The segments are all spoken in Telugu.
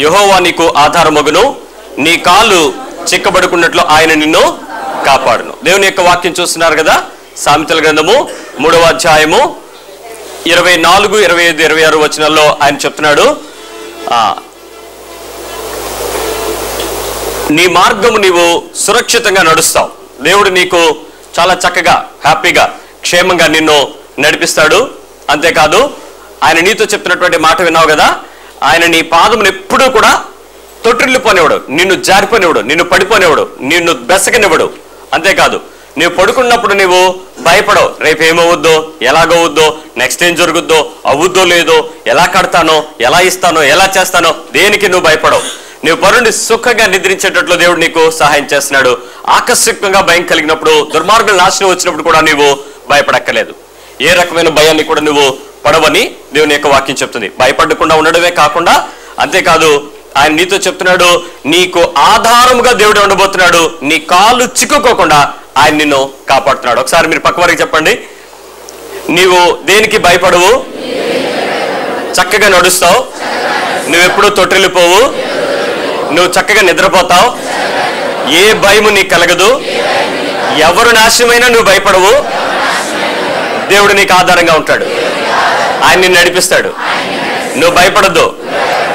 యెహోవా నీకు ఆధారమగును, నీ కాళ్ళు చిక్కబడుకున్నట్లు ఆయన నిన్ను కాపాడును. దేవుని యొక్క వాక్యం చూస్తున్నారు కదా, సామెతల గ్రంథము 3వ అధ్యాయము 24, 25, 26 వచనాల్లో ఆయన చెప్తున్నాడు, నీ మార్గము నీవు సురక్షితంగా నడుస్తావు. దేవుడు నీకు చాలా చక్కగా, హ్యాపీగా, క్షేమంగా నిన్ను నడిపిస్తాడు. అంతేకాదు ఆయన నీతో చెప్తున్నటువంటి మాట విన్నావు కదా, ఆయన నీ పాదమును ఎప్పుడూ కూడా తొట్టిల్లిపోనివాడు, నిన్ను జారిపోనివాడు, నిన్ను పడిపోనివాడు, నిన్ను బెసకనివ్వడు. అంతేకాదు నీవు పడుకున్నప్పుడు నీవు భయపడవు, రేపు ఏమవుద్దో, ఎలాగవుద్దో, నెక్స్ట్ ఏం జరుగుద్దో, అవుద్దో లేదో, ఎలా కడతానో, ఎలా ఇస్తానో, ఎలా చేస్తానో, దేనికి నువ్వు భయపడవు. నువ్వు పరుండి సుఖంగా నిద్రించేటట్లు దేవుడు నీకు సహాయం చేస్తున్నాడు. ఆకస్మికంగా భయం కలిగినప్పుడు, దుర్మార్గుల నాశనం వచ్చినప్పుడు కూడా నీవు భయపడక్కలేదు. ఏ రకమైన భయాన్ని కూడా నువ్వు పడవని దేవుని యొక్క వాక్యం చెప్తుంది. భయపడకుండా ఉండడమే కాకుండా, అంతేకాదు ఆయన నీతో చెప్తున్నాడు, నీకు ఆధారముగా దేవుడు ఉండబోతున్నాడు. నీ కాళ్ళు చిక్కుకోకుండా ఆయన నిన్ను కాపాడుతున్నాడు. ఒకసారి మీరు పక్క వారికి చెప్పండి, నీవు దేనికి భయపడవు, చక్కగా నడుస్తావు, నువ్వెప్పుడూ తొట్టిల్లిపోవు, నువ్వు చక్కగా నిద్రపోతావు, ఏ భయము నీకు కలగదు, ఎవరు నాశనమైనా నువ్వు భయపడవు. దేవుడు నీకు ఆధారంగా ఉంటాడు, ఆయన నిన్ను నడిపిస్తాడు. నువ్వు భయపడద్దు,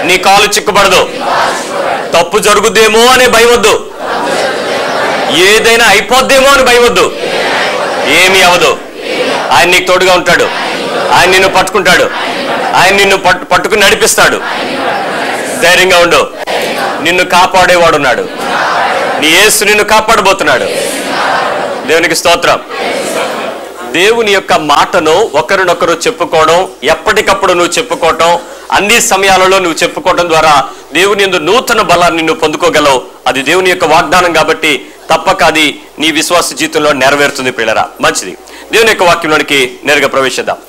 నీ కాలు చిక్కుపడదు, తప్పు జరుగుద్దేమో అనే భయం వద్దు, ఏదైనా అయిపోద్దేమో అని భయం వద్దు, ఏమీ అవదు. ఆయన నీకు తోడుగా ఉంటాడు, ఆయన నిన్ను పట్టుకుంటాడు, ఆయన నిన్ను పట్టుకుని నడిపిస్తాడు. ధైర్యంగా ఉండు, నిన్ను కాపాడేవాడున్నాడు, నీ యేసు నిన్ను కాపాడబోతున్నాడు. దేవునికి స్తోత్రం. దేవుని యొక్క మాటను ఒకరినొకరు చెప్పుకోవడం, ఎప్పటికప్పుడు నువ్వు చెప్పుకోవటం, అన్ని సమయాలలో నువ్వు చెప్పుకోవడం ద్వారా దేవుని యందు నూతన బలాన్ని నువ్వు పొందుకోగలవు. అది దేవుని యొక్క వాగ్దానం కాబట్టి తప్పక అది నీ విశ్వాస జీవితంలో నెరవేరుతుంది. పిల్లరా, మంచిది. దేవుని యొక్క వాక్యంలోనికి నేరుగా ప్రవేశిద్దాం.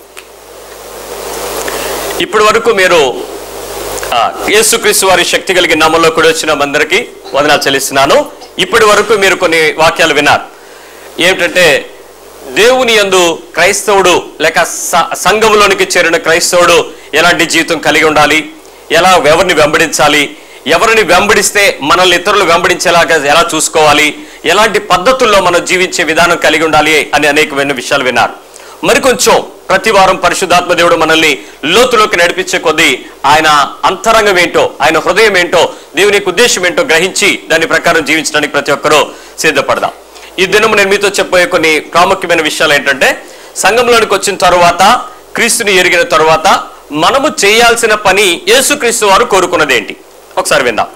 ఇప్పటి వరకు మీరు యేసుక్రీస్తు వారి శక్తి కలిగిన నామంలో కూడా వచ్చిన అందరికీ వందనాలు చెల్లిస్తున్నాను. ఇప్పటి వరకు మీరు కొన్ని వాక్యాలు విన్నారు. ఏమిటంటే, దేవుని యందు క్రైస్తవుడు లేక సంఘంలోనికి చేరిన క్రైస్తవుడు ఎలాంటి జీవితం కలిగి ఉండాలి, ఎవరిని వెంబడించాలి, ఎవరిని వెంబడిస్తే మనల్ని ఇతరులు వెంబడించేలాగా ఎలా చూసుకోవాలి, ఎలాంటి పద్ధతుల్లో మనం జీవించే విధానం కలిగి ఉండాలి అని అనేకమైన విషయాలు విన్నారు. మరికొంచెం ప్రతి వారం పరిశుద్ధాత్మ దేవుడు మనల్ని లోతులోకి నడిపించే కొద్దీ ఆయన అంతరంగం ఏంటో, ఆయన హృదయం ఏంటో, దేవుని యొక్క ఉద్దేశం ఏంటో గ్రహించి దాని ప్రకారం జీవించడానికి ప్రతి ఒక్కరూ సిద్ధపడదాం. ఈ దినం నేను మీతో చెప్పబోయే కొన్ని ప్రాముఖ్యమైన విషయాలు ఏంటంటే, సంఘంలోనికి వచ్చిన తరువాత, క్రీస్తుని ఎరిగిన తరువాత మనము చేయాల్సిన పని యేసుక్రీస్తు వారు కోరుకున్నది ఏంటి ఒకసారి విందాం.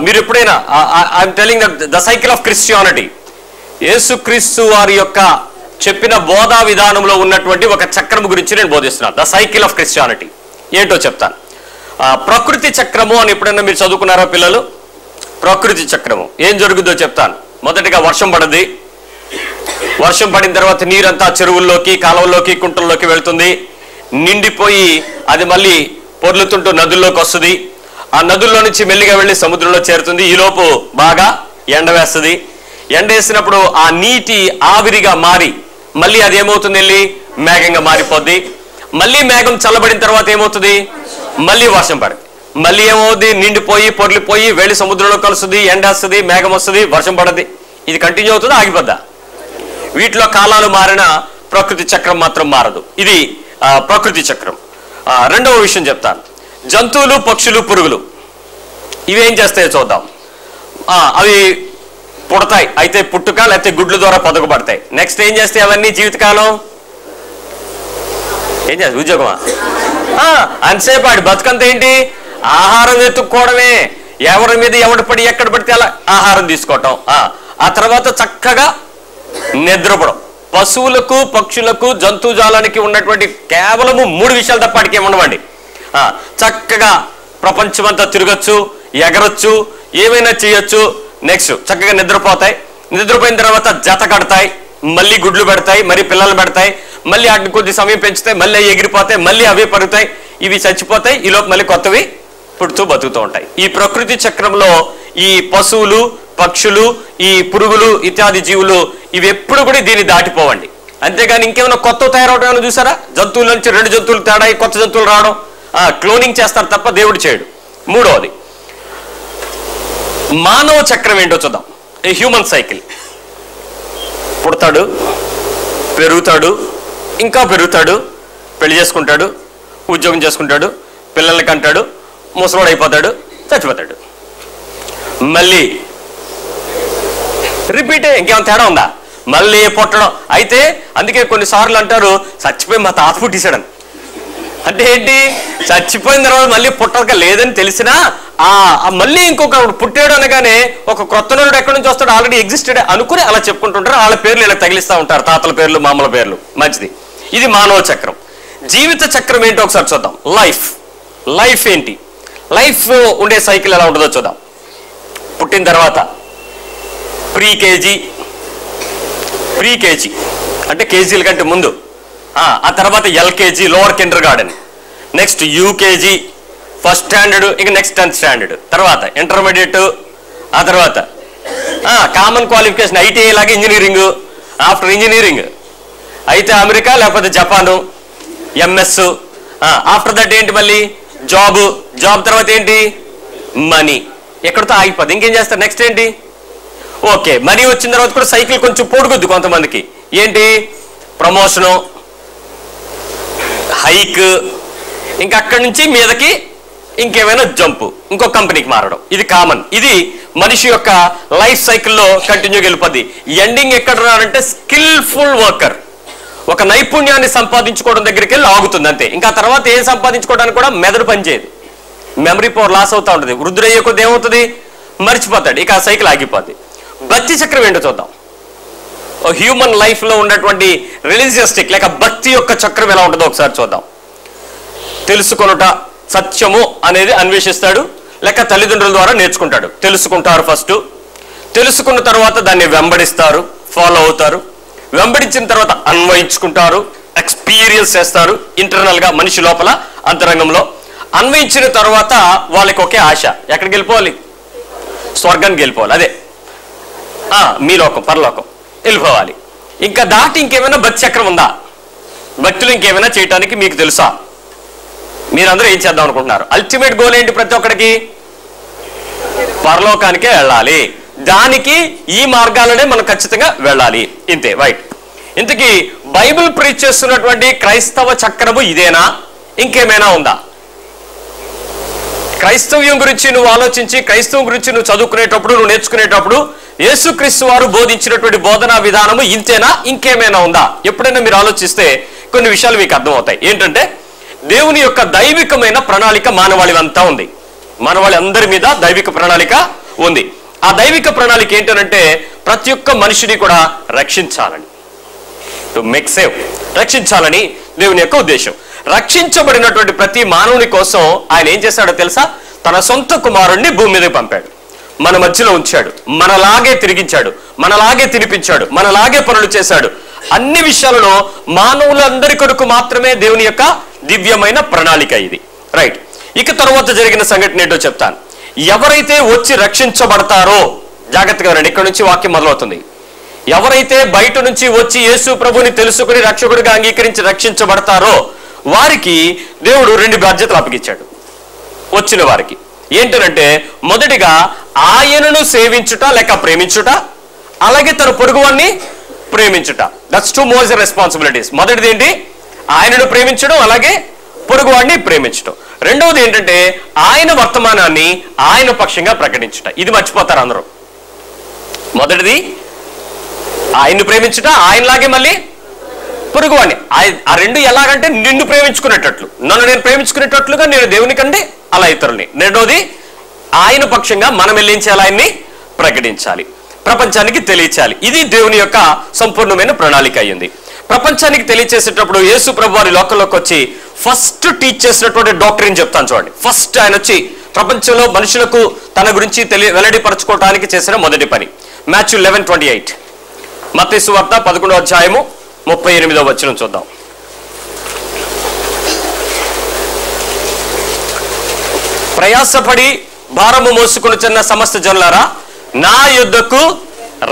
మీరు ఎప్పుడైనా I'm telling the cycle of Christianity, యేసుక్రీస్తు వారి యొక్క చెప్పిన బోధా విధానంలో ఉన్నటువంటి ఒక చక్రము గురించి నేను బోధిస్తున్నాను. ద సైకిల్ ఆఫ్ క్రిస్టియానిటీ ఏంటో చెప్తాను. ప్రకృతి చక్రము అని ఎప్పుడైనా మీరు చదువుకున్నారా పిల్లలు? ప్రకృతి చక్రము ఏం జరుగుతుందో చెప్తాను. మొదటిగా వర్షం పడది, వర్షం పడిన తర్వాత నీరంతా చెరువుల్లోకి, కాలువల్లోకి, కుంటల్లోకి వెళ్తుంది, నిండిపోయి అది మళ్ళీ పొర్లుతుంటూ నదుల్లోకి వస్తుంది. ఆ నదుల్లో నుంచి మెల్లిగా వెళ్ళి సముద్రంలో చేరుతుంది. ఈలోపు బాగా ఎండ వేస్తుంది. ఎండ వేసినప్పుడు ఆ నీటి ఆవిరిగా మారి మళ్ళీ అది ఏమవుతుంది, వెళ్ళి మేఘంగా మారిపోద్ది. మళ్ళీ మేఘం చల్లబడిన తర్వాత ఏమవుతుంది, మళ్ళీ వర్షం పడుతుంది. మళ్ళీ ఏమవుతుంది, నిండిపోయి పొర్లిపోయి వెళ్ళి సముద్రంలో కలుస్తుంది, ఎండ వస్తుంది, మేఘం వస్తుంది, వర్షం పడుతుంది. ఇది కంటిన్యూ అవుతుంది, ఆగిపోద్దా? వీటిలో కాలాలు మారిన ప్రకృతి చక్రం మాత్రం మారదు. ఇది ప్రకృతి చక్రం. రెండవ విషయం చెప్తాను. జంతువులు, పక్షులు, పురుగులు ఇవేం చేస్తాయో చూద్దాం. అవి పుడతాయి, అయితే పుట్టుక లేకపోతే గుడ్ల ద్వారా పొదగబడతాయి. నెక్స్ట్ ఏం చేస్తాయి అవన్నీ జీవితకాలం? ఏం చేస్తాయి? ఉద్యోగమా? అంతసేపు ఆడి బతుకంతా ఏంటి? ఆహారం వెతుక్కోవడమే. ఎవరి మీద ఎవడు పడి ఎక్కడ పడితే అలా ఆహారం తీసుకోవటం. ఆ తర్వాత చక్కగా నిద్రపోవడం. పశువులకు, పక్షులకు, జంతుజాలానికి ఉన్నటువంటి కేవలము 3 విషయాలు తప్ప వాటికి ఏముండవండి. చక్కగా ప్రపంచమంతా తిరగచ్చు, ఎగరొచ్చు, ఏమైనా చేయొచ్చు. నెక్స్ట్ చక్కగా నిద్రపోతాయి. నిద్రపోయిన తర్వాత జత కడతాయి, మళ్ళీ గుడ్లు పెడతాయి, మరి పిల్లలు పెడతాయి, మళ్ళీ వాటిని కొద్ది సమయం పెంచుతాయి, మళ్ళీ ఎగిరిపోతాయి, మళ్ళీ అవే పరుగుతాయి, ఇవి చచ్చిపోతాయి, ఈలోపు మళ్ళీ కొత్తవి పుడుతూ బతుకుతూ ఉంటాయి. ఈ ప్రకృతి చక్రంలో ఈ పశువులు, పక్షులు, ఈ పురుగులు ఇత్యాది జీవులు ఇవి ఎప్పుడు కూడా దీన్ని దాటిపోవండి. అంతేగాని ఇంకేమైనా కొత్త తయారవడం చూసారా? జంతువుల నుంచి 2 జంతువులు తేడా కొత్త జంతువులు రావడం, క్లోనింగ్ చేస్తారు తప్ప దేవుడు చేయడు. మూడవది మానవ చక్రం ఏంటో చూద్దాం. A human cycle. పుడతాడు, పెరుగుతాడు, ఇంకా పెరుగుతాడు, పెళ్లి చేసుకుంటాడు, ఉద్యోగం చేసుకుంటాడు, పిల్లల్ని కంటాడు, ముసలోడు అయిపోతాడు, చచ్చిపోతాడు. మళ్ళీ రిపీటే. ఇంకేమైనా తేడా ఉందా? మళ్ళీ పుట్టడం. అయితే అందుకే కొన్నిసార్లు అంటారు చచ్చిపోయి మా తాత పుట్టిసాడని. అంటే ఏంటి? చచ్చిపోయిన తర్వాత మళ్ళీ పుట్టక లేదని తెలిసినా మళ్ళీ ఇంకొక పుట్టాడు అనగానే ఒక క్రొత్త నరుడు ఎక్కడి నుంచి వస్తాడు, ఆల్రెడీ ఎగ్జిస్టెడ్ అనుకుని అలా చెప్పుకుంటుంటారు. వాళ్ళ పేర్లు ఇలా తగిలిస్తూ ఉంటారు, తాతల పేర్లు, మామల పేర్లు. మంచిది. ఇది మానవ చక్రం. జీవిత చక్రం ఏంటో ఒకసారి చూద్దాం. లైఫ్ ఏంటి? లైఫ్ ఉండే సైకిల్ ఎలా ఉంటుందో చూద్దాం. పుట్టిన తర్వాత ప్రీ కేజీ అంటే కేజీల కంటే ముందు. ఆ తర్వాత LKG, lower Kinder garden, next UKG, first standard, ఇక నెక్స్ట్ 10th స్టాండర్డ్, తర్వాత ఇంటర్మీడియట్, ఆ తర్వాత కామన్ క్వాలిఫికేషన్ ఐటీఐ లాగా ఇంజనీరింగ్, ఆఫ్టర్ ఇంజనీరింగ్ అయితే అమెరికా లేకపోతే జపాను, ఎంఎస్. ఆఫ్టర్ దట్ ఏంటి? మళ్ళీ జాబ్ తర్వాత ఏంటి? మనీ. ఎక్కడితో ఆగిపోద్ది. ఇంకేం చేస్తారు? నెక్స్ట్ ఏంటి? ఓకే, మనీ వచ్చిన తర్వాత కూడా సైకిల్ కొంచెం పొడుగుద్ది కొంతమందికి. ఏంటి? ప్రమోషను, హైక్, ఇంకా అక్కడి నుంచి మీదకి ఇంకేమైనా జంపు, ఇంకో కంపెనీకి మారడం. ఇది కామన్. ఇది మనిషి యొక్క లైఫ్ సైకిల్లో కంటిన్యూగా వెళ్ళిపోద్ది. ఎండింగ్ ఎక్కడ రానంటే స్కిల్ఫుల్ వర్కర్, ఒక నైపుణ్యాన్ని సంపాదించుకోవడం దగ్గరికి వెళ్ళి ఆగుతుంది అంతే. ఇంకా తర్వాత ఏం సంపాదించుకోవడానికి కూడా మెదడు పనిచేయదు, మెమరీ పవర్ లాస్ అవుతూ ఉంటుంది. వృద్ధుడయ్యే కొద్ది ఏమవుతుంది? మర్చిపోతాడు. ఇక ఆ సైకిల్ ఆగిపోద్ది. భక్తి చక్రం ఏంటో చూద్దాం. హ్యూమన్ లైఫ్లో ఉన్నటువంటి రిలీజియస్టిక్ లేక భక్తి యొక్క చక్రం ఎలా ఉంటుందో ఒకసారి చూద్దాం. తెలుసుకొనుట, సత్యము అనేది అన్వేషిస్తాడు, లేక తల్లిదండ్రుల ద్వారా నేర్చుకుంటాడు. తెలుసుకుంటారు ఫస్ట్, తెలుసుకున్న తర్వాత దాన్ని వెంబడిస్తారు, ఫాలో అవుతారు. వెంబడించిన తర్వాత అన్వయించుకుంటారు, ఎక్స్పీరియన్స్ చేస్తారు ఇంటర్నల్గా మనిషి లోపల అంతరంగంలో. అన్వయించిన తర్వాత వాళ్ళకి ఒకే ఆశ, ఎక్కడికి వెళ్ళిపోవాలి? స్వర్గానికి వెళ్ళిపోవాలి. అదే మీ లోకం, పరలోకం వెళ్ళిపోవాలి. ఇంకా దాటి ఇంకేమైనా భక్తి చక్రం ఉందా? భక్తులు ఇంకేమైనా చేయటానికి మీకు తెలుసా? మీరందరూ ఏం చేద్దాం అనుకుంటున్నారు? అల్టిమేట్ గోల్ ఏంటి? ప్రతి ఒక్కడికి పరలోకానికే వెళ్ళాలి. దానికి ఈ మార్గాలనే మనం ఖచ్చితంగా వెళ్ళాలి. ఇంతే. రైట్. ఇంతకీ బైబిల్ ప్రీచ్ చేస్తున్నటువంటి క్రైస్తవ చక్రము ఇదేనా? ఇంకేమైనా ఉందా? క్రైస్తవ్యం గురించి నువ్వు ఆలోచించి, క్రైస్తవం గురించి నువ్వు చదువుకునేటప్పుడు, నువ్వు నేర్చుకునేటప్పుడు యేసుక్రీస్తు వారు బోధించినటువంటి బోధనా విధానము ఇంతేనా? ఇంకేమైనా ఉందా? ఎప్పుడైనా మీరు ఆలోచిస్తే కొన్ని విషయాలు మీకు అర్థమవుతాయి. ఏంటంటే దేవుని యొక్క దైవికమైన ప్రణాళిక మానవాళి అంతా ఉంది. మానవాళి అందరి మీద దైవిక ప్రణాళిక ఉంది. ఆ దైవిక ప్రణాళిక ఏంటంటే ప్రతి ఒక్క మనిషిని కూడా రక్షించాలని, టు మేక్ సేవ్, రక్షించాలని దేవుని యొక్క ఉద్దేశం. రక్షించబడినటువంటి ప్రతి మానవుని కోసం ఆయన ఏం చేశాడో తెలుసా? తన సొంత కుమారుణ్ణి భూమి మీదకి పంపాడు, మన మధ్యలో ఉంచాడు, మనలాగే తిరిగించాడు, మనలాగే తినిపించాడు, మనలాగే పనులు చేశాడు. అన్ని విషయాలలో మానవులందరి కొరకు మాత్రమే దేవుని యొక్క దివ్యమైన ప్రణాళిక ఇది. రైట్. ఇక తర్వాత జరిగిన సంఘటన ఏంటో చెప్తాను. ఎవరైతే వచ్చి రక్షించబడతారో, జాగ్రత్తగా రండి, ఇక్కడ నుంచి వాక్యం మొదలవుతుంది. ఎవరైతే బయట నుంచి వచ్చి యేసు ప్రభుని తెలుసుకుని రక్షకుడిగా అంగీకరించి రక్షించబడతారో వారికి దేవుడు 2 బాధ్యతలు అప్పగించాడు వచ్చిన వారికి. ఏంటంటే మొదటిగా ఆయనను సేవించుట లేక ప్రేమించుట, అలాగే తన పొరుగువాన్ని ప్రేమించుట. That's 2 most responsibilities. మొదటిది ఏంటి? ఆయనను ప్రేమించడం, అలాగే పొరుగువాడిని ప్రేమించడం. రెండవది ఏంటంటే ఆయన వర్తమానాన్ని ఆయన పక్షంగా ప్రకటించుట. ఇది మర్చిపోతారు అందరూ. మొదటిది ఆయన్ని ప్రేమించుట, ఆయనలాగే మళ్ళీ పొరుగువాడిని. ఆ రెండు ఎలాగంటే నిన్ను ప్రేమించుకునేటట్లు, నన్ను నేను ప్రేమించుకునేటట్లుగా నేను దేవుని కంటే అలా ఇతరుల్ని. రెండోది ఆయన పక్షంగా మనం వెళ్ళించాలి, ఆయన్ని ప్రకటించాలి, ప్రపంచానికి తెలియచేయాలి. ఇది దేవుని యొక్క సంపూర్ణమైన ప్రణాళిక అయ్యింది. ప్రపంచానికి తెలియచేసేటప్పుడు యేసు ప్రభు వారి లోకంలోకి వచ్చి ఫస్ట్ టీచ్ చేసినటువంటి డాక్టరీని చెప్తాను చూడండి. ఫస్ట్ ఆయన వచ్చి ప్రపంచంలో మనుషులకు తన గురించి వెల్లడిపరచుకోవడానికి చేసిన మొదటి పని. మాథ్యూ 11:28, మత్తయి సువార్త 11వ అధ్యాయము 38వ వచనం చూద్దాం. ప్రయాసపడి భారము మోసుకొనుచున్న సమస్త జనులారా నా యొద్దకు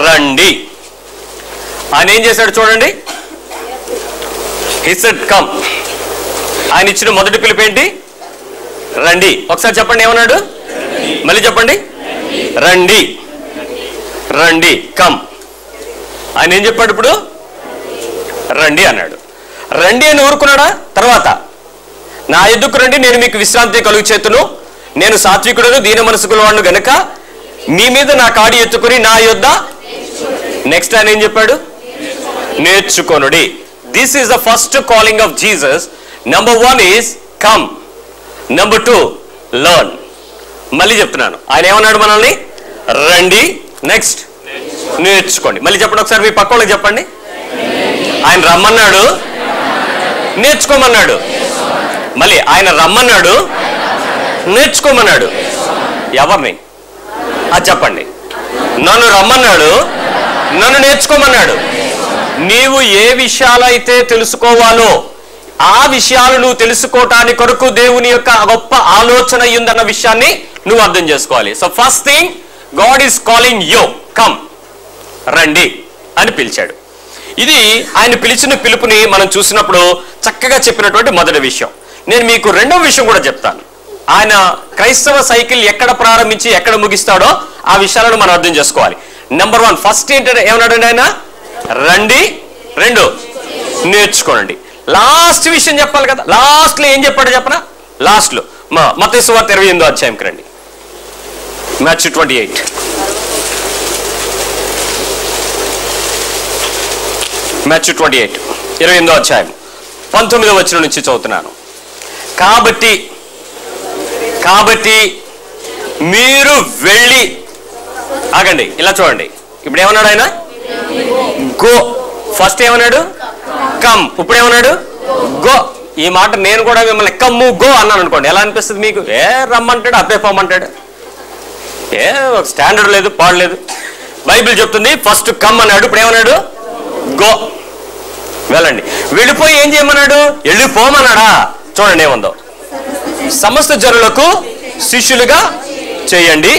రండి. ఆయన ఏం చేశాడు చూడండి. He said come. ఆయన ఇచ్చిన మొదటి పిలుపు ఏంటి? రండి. ఒకసారి చెప్పండి, ఏమన్నాడు? మళ్ళీ చెప్పండి. రండి, రండి, కమ్. ఆయన ఏం చెప్పాడు ఇప్పుడు? రండి అన్నాడు. రండి అని ఊరుకున్నాడా? తర్వాత నా ఎద్దుకు రండి, నేను మీకు విశ్రాంతి కలుగు చేతును, నేను సాత్వికుడను దీన మనసుకుల వాడును గనుక మీ మీద నా కాడి ఎత్తుకుని నా యొద్ద. నెక్స్ట్ ఆయన ఏం చెప్పాడు? నేర్చుకొనుడి. This is the first calling of Jesus. Number 1 is come, number 2 learn. మళ్ళీ చెప్తున్నాను, ఆయన ఏమన్నాడు మనల్ని? రండి, నెక్స్ట్ నేర్చుకోండి. మళ్ళీ చెప్పండి ఒకసారి, మీ పక్క వాళ్ళకి చెప్పండి. ఆయన రమ్మన్నాడు, నేర్చుకోమన్నాడు. మళ్ళీ ఆయన రమ్మన్నాడు, నేర్చుకోమన్నాడు. ఎవరిని? అది చెప్పండి. నన్ను రమ్మన్నాడు, నన్ను నేర్చుకోమన్నాడు. నీవు ఏ విషయాలైతే తెలుసుకోవాలో ఆ విషయాలు నువ్వు తెలుసుకోవటానికి కొరకు దేవుని యొక్క గొప్ప ఆలోచన ఉందన్న విషయాన్ని నువ్వు అర్థం చేసుకోవాలి. So first thing, God is calling you, come, రండి అని పిలిచాడు. ఇది ఆయన పిలిచిన పిలుపుని మనం చూసినప్పుడు చక్కగా చెప్పినటువంటి మొదటి విషయం. నేను మీకు రెండవ విషయం కూడా చెప్తాను. ఆయన క్రైస్తవ సైకిల్ ఎక్కడ ప్రారంభించి ఎక్కడ ముగిస్తాడో ఆ విషయాలను మనం అర్థం చేసుకోవాలి. నెంబర్ 1 ఫస్ట్ ఏంటంటే ఏమన్నాడు ఆయన? రండి, 2 నేర్చుకోండి. లాస్ట్ విషయం చెప్పాలి కదా. లాస్ట్లో ఏం చెప్పాడు చెప్పనా? లాస్ట్లో మత్తయి సువార్త 28వ అధ్యాయంకి రండి. మాథ్యూ 28. మాథ్యూ 28 28వ అధ్యాయం 19వ వచనం నుంచి చదువుతున్నాను. కాబట్టి మీరు వెళ్ళి, ఆగండి, ఇలా చూడండి. ఇప్పుడు ఏమన్నాడు ఆయన? గో. ఫస్ట్ ఏమన్నాడు? కమ్. ఇప్పుడు ఏమన్నాడు? గో. ఈ మాట నేను కూడా మిమ్మల్ని కమ్ము గో అన్నాను అనుకోండి, ఎలా అనిపిస్తుంది మీకు? రమ్మంటాడు, అబ్బే పోమంటాడు, స్టాండర్డ్ లేదు, పాడలేదు. బైబిల్ చెప్తుంది ఫస్ట్ కమ్ అన్నాడు, ఇప్పుడు ఏమన్నాడు? గో, వెళ్ళండి. వెళ్ళిపోయి ఏం చేయమన్నాడు? వెళ్ళిపోమన్నాడా? చూడండి ఏముందో. సమస్త జనులకు శిష్యులుగా చేయండి,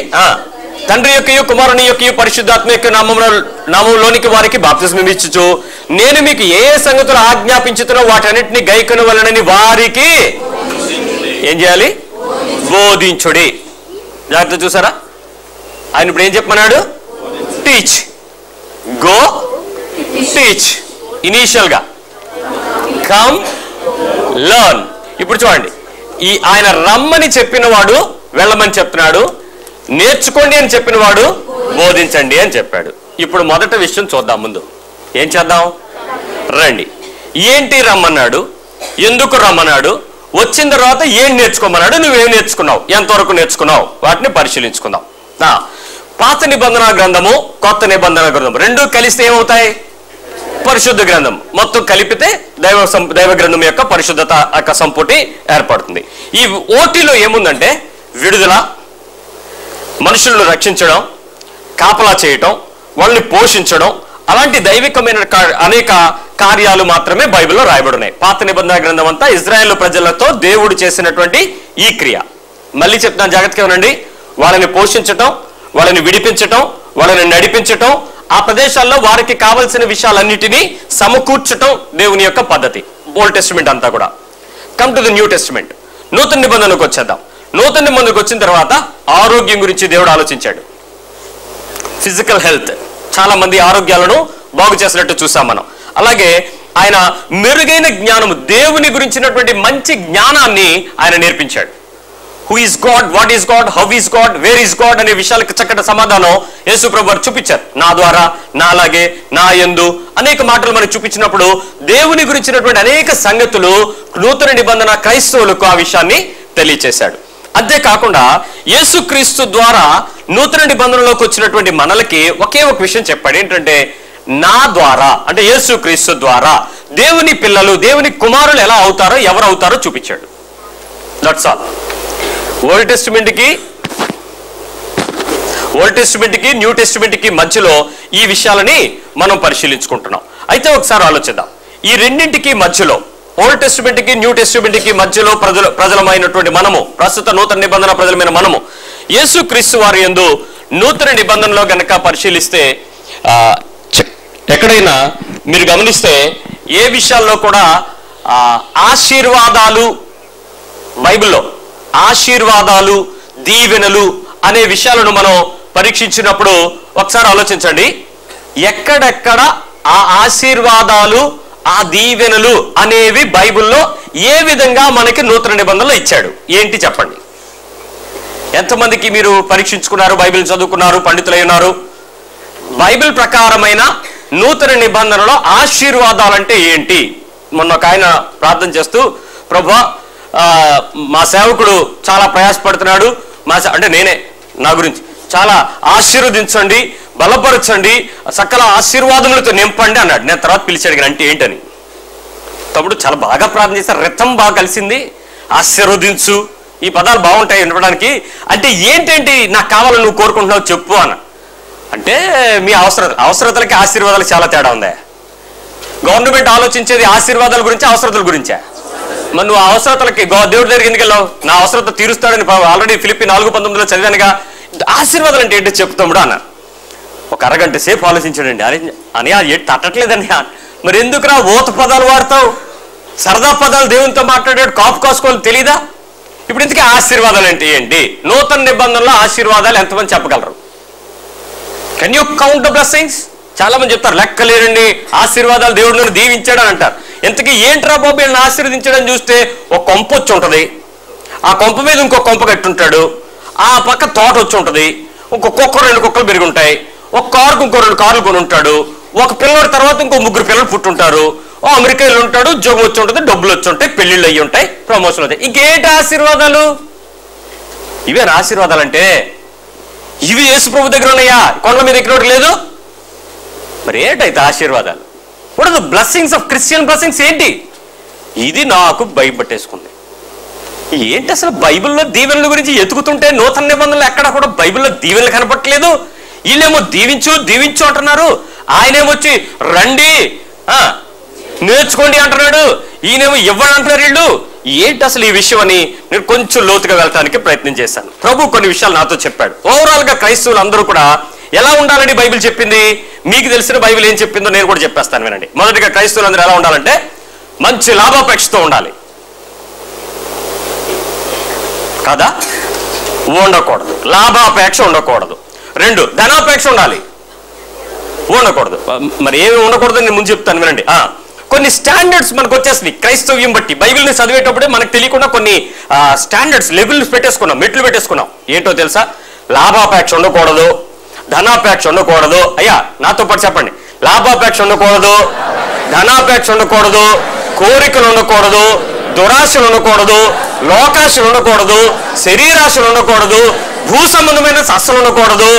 తండ్రి యొక్క కుమారుని యొక్క పరిశుద్ధాత్మ యొక్క నామంలోనికి వారికి బాప్తిస్మం ఇచ్చుచు నేను మీకు ఏ సంగతులు ఆజ్ఞాపించుతున్నో వాటన్నిటిని గైకొన వలనని వారికి ఏం చేయాలి? బోధించుడి. జాగ్రత్త, చూసారా? ఆయన ఇప్పుడు ఏం చెప్పమన్నాడు? Teach, go teach. ఇనీషియల్ గా కమ్, లర్న్. ఇప్పుడు చూడండి, ఈ ఆయన రమ్మని చెప్పినవాడు వెళ్ళమని చెప్తున్నాడు, నేర్చుకోండి అని చెప్పినవాడు బోధించండి అని చెప్పాడు. ఇప్పుడు మొదటి విషయం చూద్దాం. ముందు ఏం చేద్దాం? రండి. ఏంటి రమ్మన్నాడు? ఎందుకు రమ్మన్నాడు? వచ్చిన తర్వాత ఏం నేర్చుకోమన్నాడు? నువ్వేం నేర్చుకున్నావు? ఎంతవరకు నేర్చుకున్నావు? వాటిని పరిశీలించుకుందాం. పాత నిబంధన గ్రంథము, కొత్త నిబంధన గ్రంథం రెండు కలిస్తే ఏమవుతాయి? పరిశుద్ధ గ్రంథం. మొత్తం కలిపితే దైవ గ్రంథం యొక్క పరిశుద్ధత యొక్క సంపుటి ఏర్పడుతుంది. ఈ ఓటిలో ఏముందంటే విడుదల, మనుషులను రక్షించడం, కాపలా చేయటం, వాళ్ళని పోషించడం, అలాంటి దైవికమైన అనేక కార్యాలు మాత్రమే బైబిల్లో రాయబడి ఉన్నాయి. పాత నిబంధన గ్రంథం అంతా ఇజ్రాయేల్ ప్రజలతో దేవుడు చేసినటువంటి ఈ క్రియ. మళ్ళీ చెప్తాను, జాగ్రత్తగా ఉండండి. వాళ్ళని పోషించటం, వాళ్ళని విడిపించటం, వాళ్ళని నడిపించటం, ఆ ప్రదేశాల్లో వారికి కావలసిన విషయాలన్నిటినీ సమకూర్చటం దేవుని యొక్క పద్ధతి. ఓల్డ్ టెస్టిమెంట్ అంతా కూడా. Come to the new testament. నూతన నిబంధనకు వచ్చేద్దాం. నూతన నిబంధనకు వచ్చిన తర్వాత ఆరోగ్యం గురించి దేవుడు ఆలోచించాడు. ఫిజికల్ హెల్త్, చాలా మంది ఆరోగ్యాలను బాగు చేసినట్టు చూసాం మనం. అలాగే ఆయన మెరుగైన జ్ఞానము, దేవుని గురించినటువంటి మంచి జ్ఞానాన్ని ఆయన నేర్పించాడు. Who is God, what is God, how is God, where is God అనే విషయాలకు చక్కటి సమాధానం యేసు ప్రభువు చూపించారు. నా ద్వారా, నా అలాగే, నా యందు అనేక మాటలు మనకు చూపించినప్పుడు దేవుని గురించినటువంటి అనేక సంగతులు నూతన నిబంధన క్రైస్తవులకు ఆ విషయాన్ని తెలియచేశాడు. అంతేకాకుండా యేసుక్రీస్తు ద్వారా నూతన నిబంధనలోకి వచ్చినటువంటి మనలకి ఒకే ఒక విషయం చెప్పాడు. ఏంటంటే నా ద్వారా, అంటే యేసుక్రీస్తు ద్వారా దేవుని పిల్లలు, దేవుని కుమారులు ఎలా అవుతారో, ఎవరు అవుతారో చూపించాడు. That's all. ఓల్డ్ టెస్టిమెంట్కి న్యూ టెస్టిమెంట్కి మధ్యలో ఈ విషయాలని మనం పరిశీలించుకుంటున్నాం. అయితే ఒకసారి ఆలోచిద్దాం. ఈ రెండింటికి మధ్యలో, ఓల్డ్ టెస్టిమెంట్కి న్యూ టెస్టిమెంట్కి మధ్యలో ప్రజలమైనటువంటి మనము, ప్రస్తుత నూతన నిబంధన ప్రజలమైన మనము, యేసుక్రీస్తు వారి యందు నూతన నిబంధనలో గనక పరిశీలిస్తే ఎక్కడైనా మీరు గమనిస్తే ఏ విషయాల్లో కూడా ఆశీర్వాదాలు బైబిల్లో ఆశీర్వాదాలు, దీవెనలు అనే విషయాలను మనం పరీక్షించినప్పుడు ఒకసారి ఆలోచించండి. ఎక్కడెక్కడ ఆ ఆశీర్వాదాలు, ఆ దీవెనలు అనేవి బైబిల్లో ఏ విధంగా మనకి నూతన నిబంధనలు ఇచ్చాడు ఏంటి చెప్పండి. ఎంతమందికి మీరు పరీక్షించుకున్నారు, బైబిల్ చదువుకున్నారు, పండితులై ఉన్నారు? బైబిల్ ప్రకారమైన నూతన నిబంధనలో ఆశీర్వాదాలంటే ఏంటి? మొన్న ఒక ఆయన ప్రార్థన చేస్తూ, ప్రభువా మా సేవకుడు చాలా ప్రయాసపడుతున్నాడు, అంటే నేనే నా గురించి చాలా ఆశీర్వదించండి, బలపరచండి, సకల ఆశీర్వాదములతో నింపండి అన్నాడు. నేను తర్వాత పిలిచి అడిగాను అంటే ఏంటని. తమ్ముడు చాలా బాగా ప్రార్థన చేశారు, రథం బాగా కలిసింది, ఆశీర్వదించు, ఈ పదాలు బాగుంటాయి వినడానికి. అంటే ఏంటేంటి నాకు కావాలని నువ్వు కోరుకుంటున్నావు చెప్పు అన్న. అంటే మీ అవసరతలకి ఆశీర్వాదాలు చాలా తేడా ఉందా? గవర్నమెంట్ ఆలోచించేది ఆశీర్వాదాల గురించి, అవసరతల గురించా? మరి నువ్వు అవసరతలకి దేవుడి దగ్గరికి ఎందుకు వెళ్ళావు? నా అవసరత తీరుస్తాడని ఆల్రెడీ ఫిలిప్పీ 4:19 చదివానుగా. ఆశీర్వాదాలు అంటే ఏంటో చెప్తాముడు అన్న. ఒక అరగంట సేపు ఆలోచించాడండి. అని అది తట్టట్లేదని. మరి ఎందుకురా ఓత పదాలు వాడతావు? సరదా పదాలు దేవునితో మాట్లాడాడు, కాపు కాసుకోవాలి తెలీదా? ఇప్పుడు ఇంతకీ ఆశీర్వాదాలు అంటే ఏంటి? నూతన నిబంధనలో ఆశీర్వాదాలు ఎంతమంది చెప్పగలరు? Can you count the blessings? చాలా మంది చెప్తారు లెక్కలేరండి, ఆశీర్వాదాలు దేవుడు నన్ను దీవించాడు అని అంటారు. ఎంతకీ ఏంట్రా బాబు వీళ్ళని ఆశీర్వదించడం చూస్తే ఒక కొంప వచ్చి ఉంటుంది, ఆ కొంప మీద ఇంకో కొంప కట్టుంటాడు, ఆ పక్క తోట వచ్చి ఉంటుంది, కుక్క 2 కుక్కలు పెరిగి ఉంటాయి, ఒక కారుకు ఇంకో 2 కార్లు కొని ఉంటాడు, ఒక పిల్లడి తర్వాత ఇంకో 3 పిల్లలు పుట్టుంటారు, అమెరికాలో ఉంటాడు, ఉద్యోగం వచ్చి ఉంటుంది, డబ్బులు వచ్చి ఉంటాయి, పెళ్లిళ్ళు అయ్యి ఉంటాయి, ప్రమోషన్లు అవుతాయి. ఇంకేంటి ఆశీర్వాదాలు? ఇవేనా ఆశీర్వాదాలు అంటే? ఇవి యేసు ప్రభు దగ్గర ఉన్నాయా? కొండల మీద ఎక్కడ లేదు. మరి ఏంటైతే ఆశీర్వాదాలు? What are the blessings of Christian blessings ఏంటి? ఇది నాకు భయపట్టేసుకుంది. ఏంటి అసలు బైబిల్లో దీవెనల గురించి ఎతుకుతుంటే నూతన నిబంధనలు ఎక్కడ కూడా బైబిల్లో దీవెనలు కనపట్లేదు. వీళ్ళేమో దీవించు దీవించు అంటున్నారు, ఆయనేమొచ్చి రండి నేర్చుకోండి అంటున్నాడు, ఈయనేమో ఇవ్వడం అంటున్నారు వీళ్ళు. ఏంటి అసలు ఈ విషయం అని నేను కొంచెం లోతుగా వెళ్ళడానికి ప్రయత్నం చేశాను. ప్రభు కొన్ని విషయాలు నాతో చెప్పాడు. ఓవరాల్ గా క్రైస్తవులు అందరూ కూడా ఎలా ఉండాలని బైబిల్ చెప్పింది, మీకు తెలిసిన బైబిల్ ఏం చెప్పిందో నేను కూడా చెప్పేస్తాను వినండి. మొదటిగా క్రైస్తవులు అందరూ ఎలా ఉండాలంటే మంచి లాభాపేక్షతో ఉండాలి కదా, ఉండకూడదు. లాభాపేక్ష ఉండకూడదు. 2 ధనాపేక్ష ఉండాలి, ఉండకూడదు. మరి ఏమి ఉండకూడదు నేను ముందు చెప్తాను వినండి. కొన్ని స్టాండర్డ్స్ మనకు వచ్చేసింది క్రైస్తవ్యం బట్టి. బైబిల్ని చదివేటప్పుడే మనకు తెలియకుండా కొన్ని స్టాండర్డ్స్, లెవెల్స్ పెట్టేసుకున్నాం, మెట్లు పెట్టేసుకున్నాం. ఏంటో తెలుసా? లాభాపేక్ష ఉండకూడదు, ధనాపేక్ష ఉండకూడదు. అయ్యా నాతో పాటు చెప్పండి. లాభాపేక్ష ఉండకూడదు, ధనాపేక్ష ఉండకూడదు, కోరికలు ఉండకూడదు, దురాశలు ఉండకూడదు, లోకాశలు ఉండకూడదు, శరీరాశలు ఉండకూడదు, భూ సంబంధమైన అస్సలు ఉండకూడదు,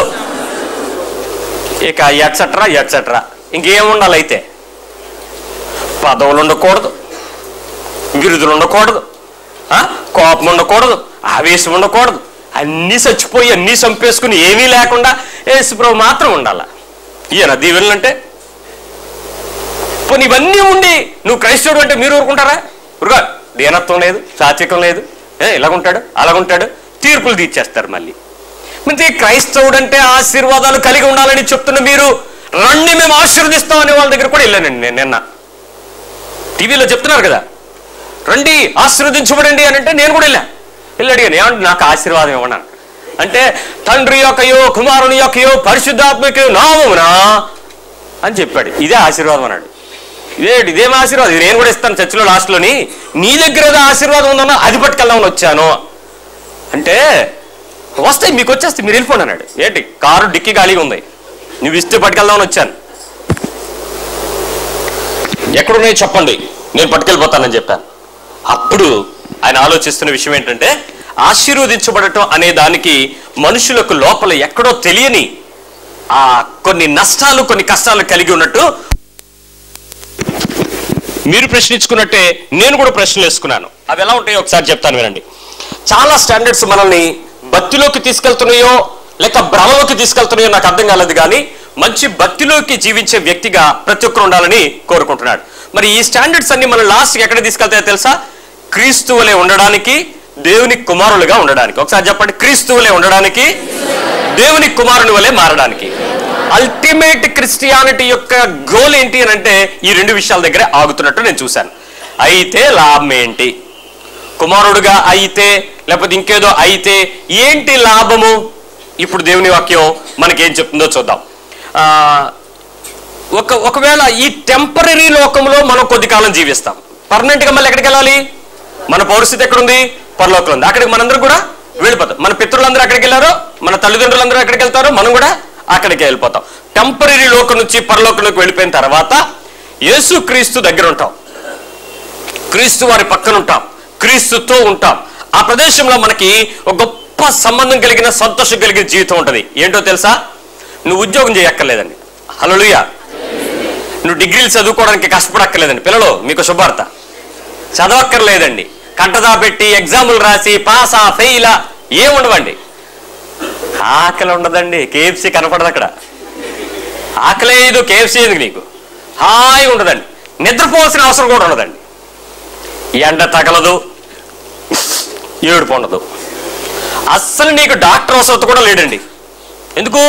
ఇక ఎట్సెట్రా ఎట్సెట్రా. ఇంకేం ఉండాలి అయితే? పదవులు ఉండకూడదు, బిరుదులు ఉండకూడదు, కోపం ఉండకూడదు, ఆవేశం ఉండకూడదు, అన్నీ చచ్చిపోయి అన్నీ చంపేసుకుని ఏమీ లేకుండా యేసుప్రభు మాత్రం ఉండాల. ఈయన దీవెనలు అంటే పోనీ ఇవన్నీ ఉండి నువ్వు క్రైస్తవుడు అంటే మీరు ఊరుకుంటారా? ఊరుగా దీనత్వం లేదు, సాత్వికం లేదు, ఇలాగుంటాడు అలాగుంటాడు, తీర్పులు తీర్చేస్తారు. మళ్ళీ మంచి క్రైస్తవుడు అంటే ఆశీర్వాదాలు కలిగి ఉండాలని చెప్తున్న మీరు రండి మేము ఆశీర్వదిస్తాం అనే వాళ్ళ దగ్గర కూడా వెళ్ళానండి నేను. నిన్న టీవీలో చెప్తున్నారు కదా రండి ఆశీర్వదించబడండి అని అంటే నేను కూడా వెళ్ళి అడిగాను, ఏమంటే నాకు ఆశీర్వాదం ఇవ్వన్నాను అంటే తండ్రి యొక్కయో కుమారుని యొక్కయో పరిశుద్ధాత్మకయో నామమునా అని చెప్పాడు. ఇదే ఆశీర్వాదం అన్నాడు. ఇదేం ఆశీర్వాదం? ఇది నేను కూడా ఇస్తాను చర్చిలో లాస్ట్లోని. నీ దగ్గర ఏదో ఆశీర్వాదం ఉందన్నా అది పట్టుకెళ్దామని వచ్చాను అంటే, వస్తాయి మీకు వచ్చేస్తే మీరు వెళ్ళిపోండి అన్నాడు. ఏంటి కారు డిక్కీ ఖాళీగా ఉంది, నువ్వు ఇస్తే పట్టుకెళ్దామని వచ్చాను. ఎక్కడున్నాయి చెప్పండి నేను పట్టుకెళ్ళిపోతానని చెప్పాను. అప్పుడు ఆయన ఆలోచిస్తున్న విషయం ఏంటంటే ఆశీర్వదించబడటం అనే దానికి మనుషులకు లోపల ఎక్కడో తెలియని కొన్ని నష్టాలు కొన్ని కష్టాలు కలిగి ఉన్నట్టు మీరు ప్రశ్నించుకున్నట్టే నేను కూడా ప్రశ్నలు వేసుకున్నాను. అవి ఎలా ఉంటాయో ఒకసారి చెప్తాను వినండి. చాలా స్టాండర్డ్స్ మనల్ని భక్తిలోకి తీసుకెళ్తున్నాయో లేక భ్రమలోకి తీసుకెళ్తున్నాయో నాకు అర్థం కాలేదు, కానీ మంచి భక్తిలోకి జీవించే వ్యక్తిగా ప్రతి ఒక్కరు ఉండాలని కోరుకుంటున్నాడు. మరి ఈ స్టాండర్డ్స్ అన్ని మనం లాస్ట్కి ఎక్కడ తీసుకెళ్తాయో తెలుసా? క్రీస్తువులే ఉండడానికి, దేవుని కుమారులుగా ఉండడానికి. ఒకసారి చెప్పండి, క్రీస్తువులే ఉండడానికి, దేవుని కుమారుని వలె మారడానికి. అల్టిమేట్ క్రిస్టియానిటీ యొక్క గోల్ ఏంటి అని అంటే ఈ 2 విషయాల దగ్గర ఆగుతున్నట్టు నేను చూశాను. అయితే లాభం ఏంటి? కుమారుడుగా అయితే లేకపోతే ఇంకేదో అయితే ఏంటి లాభము? ఇప్పుడు దేవుని వాక్యం మనకేం చెప్తుందో చూద్దాం. ఒకవేళ ఈ టెంపరీ లోకంలో మనం కొద్ది కాలం జీవిస్తాం, పర్మనెంట్గా మళ్ళీ ఎక్కడికి వెళ్ళాలి? మన పరిస్థితి ఎక్కడుంది? పరలోకంలో ఉంది. అక్కడికి మనందరూ కూడా వెళ్ళిపోతాం. మన పితృలందరూ అక్కడికి వెళ్ళారో, మన తల్లిదండ్రులందరూ అక్కడికి వెళ్తారో, మనం కూడా అక్కడికి వెళ్ళిపోతాం. టెంపరీ లోకం నుంచి పరలోకంలోకి వెళ్ళిపోయిన తర్వాత యేసు క్రీస్తు దగ్గర ఉంటాం, క్రీస్తు వారి పక్కన ఉంటాం, క్రీస్తుతో ఉంటాం. ఆ ప్రదేశంలో మనకి ఒక గొప్ప సంబంధం కలిగిన, సంతోషం కలిగిన జీవితం ఉంటుంది. ఏంటో తెలుసా? నువ్వు ఉద్యోగం చేయక్కర్లేదండి. హల్లెలూయా. నువ్వు డిగ్రీలు చదువుకోవడానికి కష్టపడక్కర్లేదండి. పిల్లలు, మీకు శుభార్త, చదవక్కర్లేదండి. కంటదా పెట్టి ఎగ్జాములు రాసి పాసా ఫెయిలా ఏముండవండి. ఆకలి ఉండదండి. KFC కనపడదు అక్కడ. ఆకలి లేదు, KFC ఎందుకు నీకు? హాయిగా ఉండదండి. నిద్రపోవాల్సిన అవసరం కూడా ఉండదండి. ఎండ తగలదు, ఏడుపు ఉండదు. అస్సలు నీకు డాక్టర్ అవసరం కూడా లేడండి. ఎందుకు?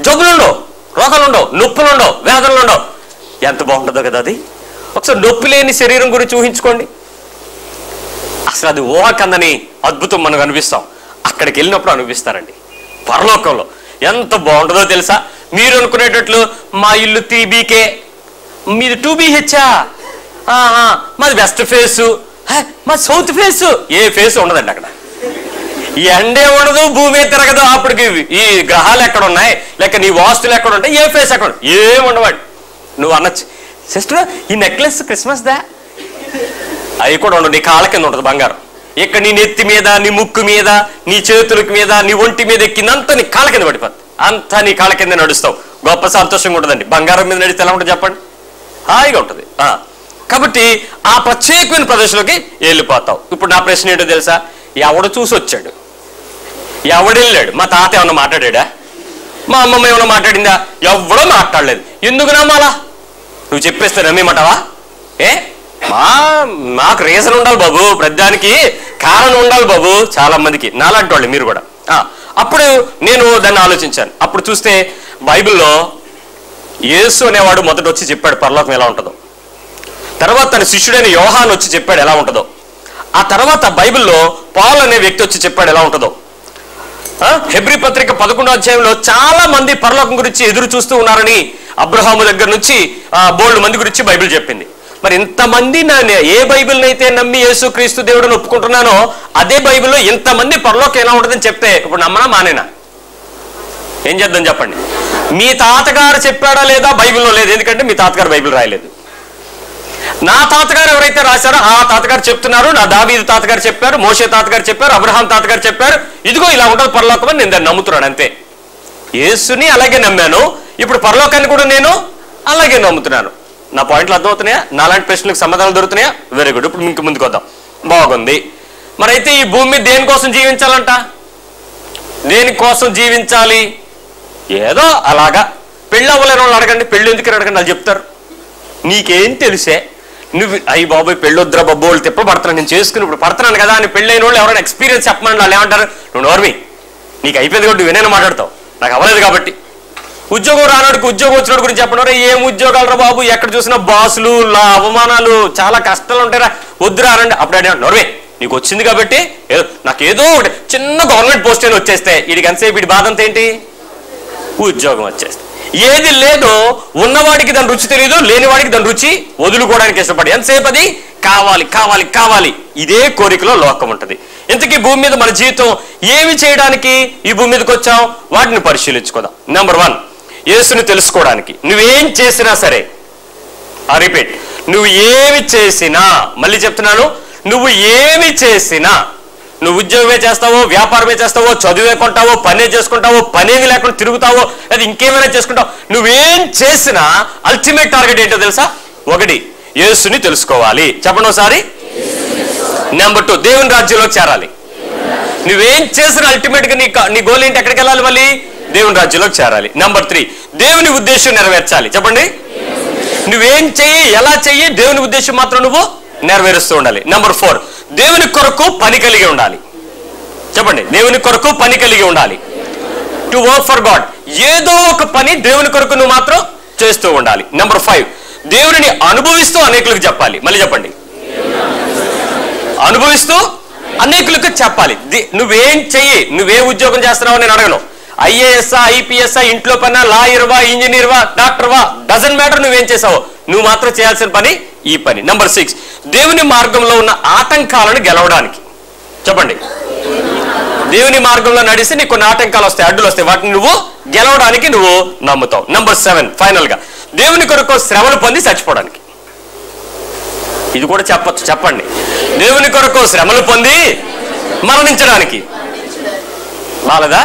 జబ్బులు ఉండవు, రోగాలు ఉండవు, నొప్పులు ఉండవు, వేదనలు ఉండవు. ఎంత బాగుంటుందో కదా అది. ఒకసారి నొప్పి లేని శరీరం గురించి ఊహించుకోండి. అసలు అది ఊహకందని అద్భుతం మనకు అనిపిస్తాం. అక్కడికి వెళ్ళినప్పుడు అనిపిస్తారండి. పరలోకంలో ఎంత బాగుంటుందో తెలుసా? మీరు అనుకునేటట్లు మా ఇల్లు 3BK, మీది 2BH, మాది వెస్ట్ ఫేసు, మా సౌత్ ఫేసు. ఏ ఫేస్ ఉండదండి అక్కడ. ఎండే ఉండదు, భూమి తిరగదు. అప్పటికి ఈ గ్రహాలు ఎక్కడ ఉన్నాయి, లేక నీ వాస్తులు ఎక్కడ ఉంటాయి, ఏ ఫేస్ ఎక్కడ ఏముండవాడు. నువ్వు అనొచ్చు, సిస్టర్ ఈ నెక్లెస్ క్రిస్మస్ దా, అవి కూడా ఉండవు. నీ కాళ్ళ కింద ఉంటుంది బంగారం. ఇక్కడ నీ నెత్తి మీద, నీ ముక్కు మీద, నీ చేతులకి మీద, నీ ఒంటి మీద ఎక్కిందంతా నీ కాళ్ళ కింద పడిపోద్ది. అంతా నీ కాళ్ళ కింద నడుస్తావు. గొప్ప సంతోషంగా ఉంటుందండి. బంగారం మీద నడిస్తే ఎలా ఉంటుంది చెప్పండి? హాయిగా ఉంటుంది. కాబట్టి ఆ ప్రత్యేకమైన ప్రదేశంలోకి వెళ్ళిపోతావు. ఇప్పుడు నా ప్రశ్న ఏంటో తెలుసా? ఎవడు చూసి వచ్చాడు? ఎవడెళ్ళాడు? మా తాత ఏమన్నా మాట్లాడా? మా అమ్మమ్మ ఏమన్నా మాట్లాడిందా? ఎవడో మాట్లాడలేదు. ఎందుకు నమ్మాలా? నువ్వు చెప్పేస్తే నమ్మేమంటావా? మాకు రీజన్ ఉండాలి బాబు, ప్రతిదానికి కారణం ఉండాలి బాబు. చాలా మందికి, నాలాంటి వాళ్ళు మీరు కూడా. అప్పుడు నేను దాన్ని ఆలోచించాను. అప్పుడు చూస్తే బైబిల్లో యేసు అనేవాడు మొదట వచ్చి చెప్పాడు పరలోకం ఎలా ఉంటుందో. తర్వాత తన శిష్యుడైన యోహాను వచ్చి చెప్పాడు ఎలా ఉంటుందో. ఆ తర్వాత బైబిల్లో పౌలు అనే వ్యక్తి వచ్చి చెప్పాడు ఎలా ఉంటుందో. హెబ్రీ పత్రిక 11వ అధ్యాయంలో చాలా మంది పరలోకం గురించి ఎదురు చూస్తూ ఉన్నారని అబ్రహాము దగ్గర నుంచి బోల్డ్ మంది గురించి బైబిల్ చెప్పింది. మరి ఇంతమంది ఏ బైబిల్ని అయితే నమ్మి యేసు క్రీస్తు దేవుడిని ఒప్పుకుంటున్నానో అదే బైబిల్లో ఇంతమంది పరలోకం ఎలా ఉంటుందని చెప్తే ఇప్పుడు నమ్మనా మానేనా? ఏం చేద్దాం చెప్పండి? మీ తాతగారు చెప్పాడా లేదా? బైబిల్లో లేదు. ఎందుకంటే మీ తాతగారు బైబిల్ రాయలేదు. నా తాతగారు ఎవరైతే రాశారో ఆ తాతగారు చెప్తున్నారు. నా దావీదు తాతగారు చెప్పారు, మోషే తాతగారు చెప్పారు, అబ్రహాం తాతగారు చెప్పారు. ఇదిగో ఇలా ఉంటుంది పరలోకం అని నేను దాన్ని నమ్ముతున్నాను అంతే. యేసుని అలాగే నమ్మాను, ఇప్పుడు పరలోకాన్ని కూడా నేను అలాగే నమ్ముతున్నాను. నా పాయింట్లు అర్థమవుతున్నాయా? నాలాంటి ప్రశ్నలకు సమాధానాలు దొరుకుతున్నాయా? Very good. ఇప్పుడు ఇంక ముందుకు వద్దాం. బాగుంది. మరి అయితే ఈ భూమి మీద దేనికోసం జీవించాలంట? దేనికోసం జీవించాలి? ఏదో అలాగా. పెళ్ళి అవ్వలేని వాళ్ళు అడగండి, పెళ్ళి ఎందుకు అడగండి, వాళ్ళు చెప్తారు. నీకేం తెలిసే? నువ్వు అయ్యి బాబోయ్ పెళ్ళి వద్దురా బాబు, వాళ్ళు తిప్ప పడుతున్నాను, నేను చేసుకుని ఇప్పుడు పడుతున్నాను కదా అని పెళ్ళి అయిన వాళ్ళు ఎవరైనా ఎక్స్పీరియన్స్ చెప్పమని వాళ్ళు ఏమంటారు? నువ్వు నోర్మి, నీకు అయిపోయింది కాబట్టి నువ్వేనైనా మాట్లాడతావు, నాకు అవ్వలేదు కాబట్టి. ఉద్యోగం రానోడికి ఉద్యోగం వచ్చినోడి గురించి చెప్పడం, ఏం ఉద్యోగాలు రా బాబు, ఎక్కడ చూసినా బాసులు, అవమానాలు, చాలా కష్టాలు ఉంటాయిరా, వద్దురా అనండి. అప్పుడు అడిగా నోర్మే, నీకు వచ్చింది కాబట్టి నాకు ఏదో ఒకటి చిన్న గవర్నమెంట్ పోస్ట్ అయినా వచ్చేస్తే వీడికి ఎంతసేపు వీడి బాధ అంత ఏంటి? ఉద్యోగం వచ్చేస్తే. ఏది లేదో ఉన్నవాడికి దాని రుచి తెలియదు, లేనివాడికి దాని రుచి వదులుకోవడానికి ఇష్టపడి ఎంతసేపు అది కావాలి కావాలి కావాలి. ఇదే కోరికలో లోకం ఉంటుంది. ఇంతకీ భూమి మీద మన జీవితం ఏమి చేయడానికి ఈ భూమి మీదకి వచ్చాం? వాటిని పరిశీలించుకుందాం. నెంబర్ 1, యేసుని తెలుసుకోవడానికి. నువ్వేం చేసినా సరే, రిపీట్, నువ్వు ఏమి చేసినా, మళ్ళీ చెప్తున్నాను, నువ్వు ఏమి చేసినా, నువ్వు ఉద్యోగమే చేస్తావో, వ్యాపారమే చేస్తావో, చదువే కొంటావో, పనే చేసుకుంటావో, పనేమి లేకుండా తిరుగుతావో, అది ఇంకేమైనా చేసుకుంటావు, నువ్వేం చేసినా అల్టిమేట్ టార్గెట్ ఏంటో తెలుసా? 1, యేసుని తెలుసుకోవాలి. చెప్పండి ఒకసారి. నెంబర్ 2, దేవుని రాజ్యంలోకి చేరాలి. నువ్వేం చేసినా అల్టిమేట్ గా నీ గోల్ ఏంటి? ఎక్కడికి వెళ్ళాలి? మళ్ళీ దేవుని రాజ్యంలోకి చేరాలి. నెంబర్ 3, దేవుని ఉద్దేశం నెరవేర్చాలి. చెప్పండి. నువ్వేం చెయ్యి, ఎలా చెయ్యి, దేవుని ఉద్దేశం మాత్రం నువ్వు నెరవేరుస్తూ ఉండాలి. నెంబర్ 4, దేవుని కొరకు పని కలిగి ఉండాలి. చెప్పండి. దేవుని కొరకు పని కలిగి ఉండాలి. To work for God. ఏదో ఒక పని దేవుని కొరకు నువ్వు మాత్రం చేస్తూ ఉండాలి. నెంబర్ 5, దేవుని అనుభవిస్తూ అనేకులకు చెప్పాలి. మళ్ళీ చెప్పండి. అనుభవిస్తూ అనేకులకు చెప్పాలి. నువ్వేం చెయ్యి, నువ్వే ఉద్యోగం చేస్తున్నావు నేను అడగను. ఐఏఎస్ఆ, ఐపీఎస్ఆ, ఇంట్లో పన్నా, లాయర్వా, ఇంజనీర్వా, డాక్టర్వా, డజన్ మ్యాటర్ నువ్వేం చేసావు, నువ్వు మాత్రం చేయాల్సిన పని ఈ పని. నంబర్ 6, దేవుని మార్గంలో ఉన్న ఆటంకాలను గెలవడానికి. చెప్పండి. దేవుని మార్గంలో నడిస్తే నీకు కొన్ని ఆటంకాలు వస్తాయి, అడ్డులు వస్తాయి, వాటిని నువ్వు గెలవడానికి నువ్వు నమ్ముతావు. నంబర్ 7, ఫైనల్ గా దేవుని కొరకు శ్రమలు పొంది చచ్చిపోవడానికి. ఇది కూడా చెప్పొచ్చు, చెప్పండి. దేవుని కొరకు శ్రమలు పొంది మరణించడానికి. బాలదా?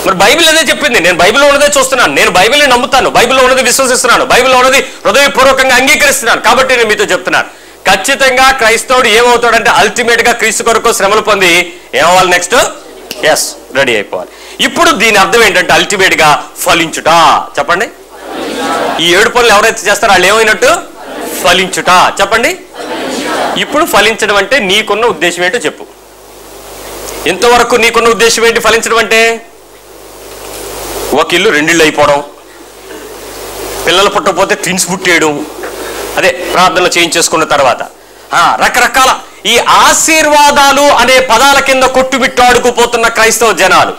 మరి బైబిల్ అదే చెప్పింది. నేను బైబిల్లో ఉన్నదే చూస్తున్నాను, నేను బైబిల్ని నమ్ముతాను, బైబిల్లో ఉన్నది విశ్వసిస్తున్నాను, బైబిల్లో ఉన్నది హృదయపూర్వకంగా అంగీకరిస్తున్నాను. కాబట్టి నేను మీతో చెప్తున్నాను, ఖచ్చితంగా క్రైస్తవుడు ఏమవుతాడంటే అల్టిమేట్ గా క్రీస్తు కొరకు శ్రమలు పొంది ఏమవ్వాలి? నెక్స్ట్ ఎస్ రెడీ అయిపోవాలి. ఇప్పుడు దీని అర్థం ఏంటంటే అల్టిమేట్ గా ఫలించుట. చెప్పండి. ఈ 7 పనులు ఎవరైతే చేస్తారో వాళ్ళు ఏమైనట్టు? ఫలించుట. చెప్పండి. ఇప్పుడు ఫలించడం అంటే నీకున్న ఉద్దేశం ఏంటో చెప్పు. ఇంతవరకు నీకున్న ఉద్దేశం ఏంటి? ఫలించడం అంటే ఒక ఇల్లు 2 ఇళ్ళు అయిపోవడం, పిల్లలు పుట్టకపోతే ట్విన్స్ పుట్టేయడం, అదే ప్రార్థనలు చేయించేసుకున్న తర్వాత రకరకాల ఈ ఆశీర్వాదాలు అనే పదాల కింద కొట్టుమిట్టాడుకుపోతున్న క్రైస్తవ జనాలు.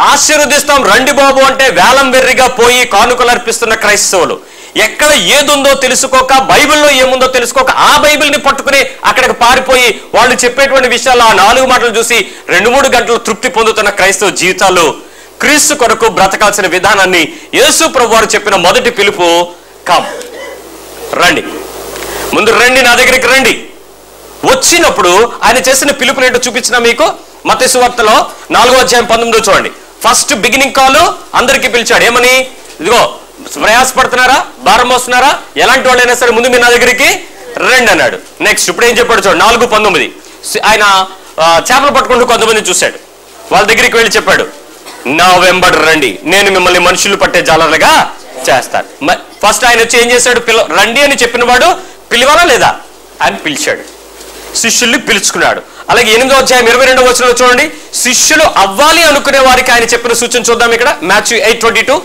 ఆశీర్వదిస్తాం రండి బాబు అంటే వేలం వెర్రిగా పోయి కానుకలు అర్పిస్తున్న క్రైస్తవులు. ఎక్కడ ఏదుందో తెలుసుకోక, బైబిల్లో ఏముందో తెలుసుకోక ఆ బైబిల్ని పట్టుకుని అక్కడికి పారిపోయి వాళ్ళు చెప్పేటువంటి విషయాలు ఆ 4 మాటలు చూసి 2-3 గంటలు తృప్తి పొందుతున్న క్రైస్తవ జీవితాలు. క్రీస్తు కొరకు బ్రతకాల్సిన విధానాన్ని యేసు ప్రభువారు చెప్పిన మొదటి పిలుపు కమ్, రండి, ముందు రండి, నా దగ్గరికి రండి. వచ్చినప్పుడు ఆయన చేసిన పిలుపునేంటో చూపించిన మీకు మత్తయి సువార్తలో 4వ అధ్యాయం 19 చూడండి. ఫస్ట్ బిగినింగ్ కాల్ అందరికీ పిలిచాడు. ఏమని? ఇదిగో ప్రయాసపడుతున్నారా, భారం మోస్తున్నారా, ఎలాంటి వాళ్ళైనా సరే ముందు మీరు నా దగ్గరికి రండి అన్నాడు. నెక్స్ట్ ఇప్పుడు ఏం చెప్పాడు చూడండి. 4:19 ఆయన చేపలు పట్టుకుంటూ కొంతమంది చూశాడు. వాళ్ళ దగ్గరికి వెళ్ళి చెప్పాడు, నా వెంబడి రండి, నేను మిమ్మల్ని మనుషులు పట్టే జాలర్లుగా చేస్తాను. ఫస్ట్ ఆయన వచ్చి ఏం చేశాడు? రండి అని చెప్పిన వాడు పిలవాలా లేదా? ఆయన పిలిచాడు, శిష్యుల్ని పిలుచుకున్నాడు. అలాగే 8వ అధ్యాయం 22వ వచనంలో చూడండి, శిష్యులు అవ్వాలి అనుకునే వారికి ఆయన చెప్పిన సూచన చూద్దాం. ఇక్కడ మాథ్యూ 8:22,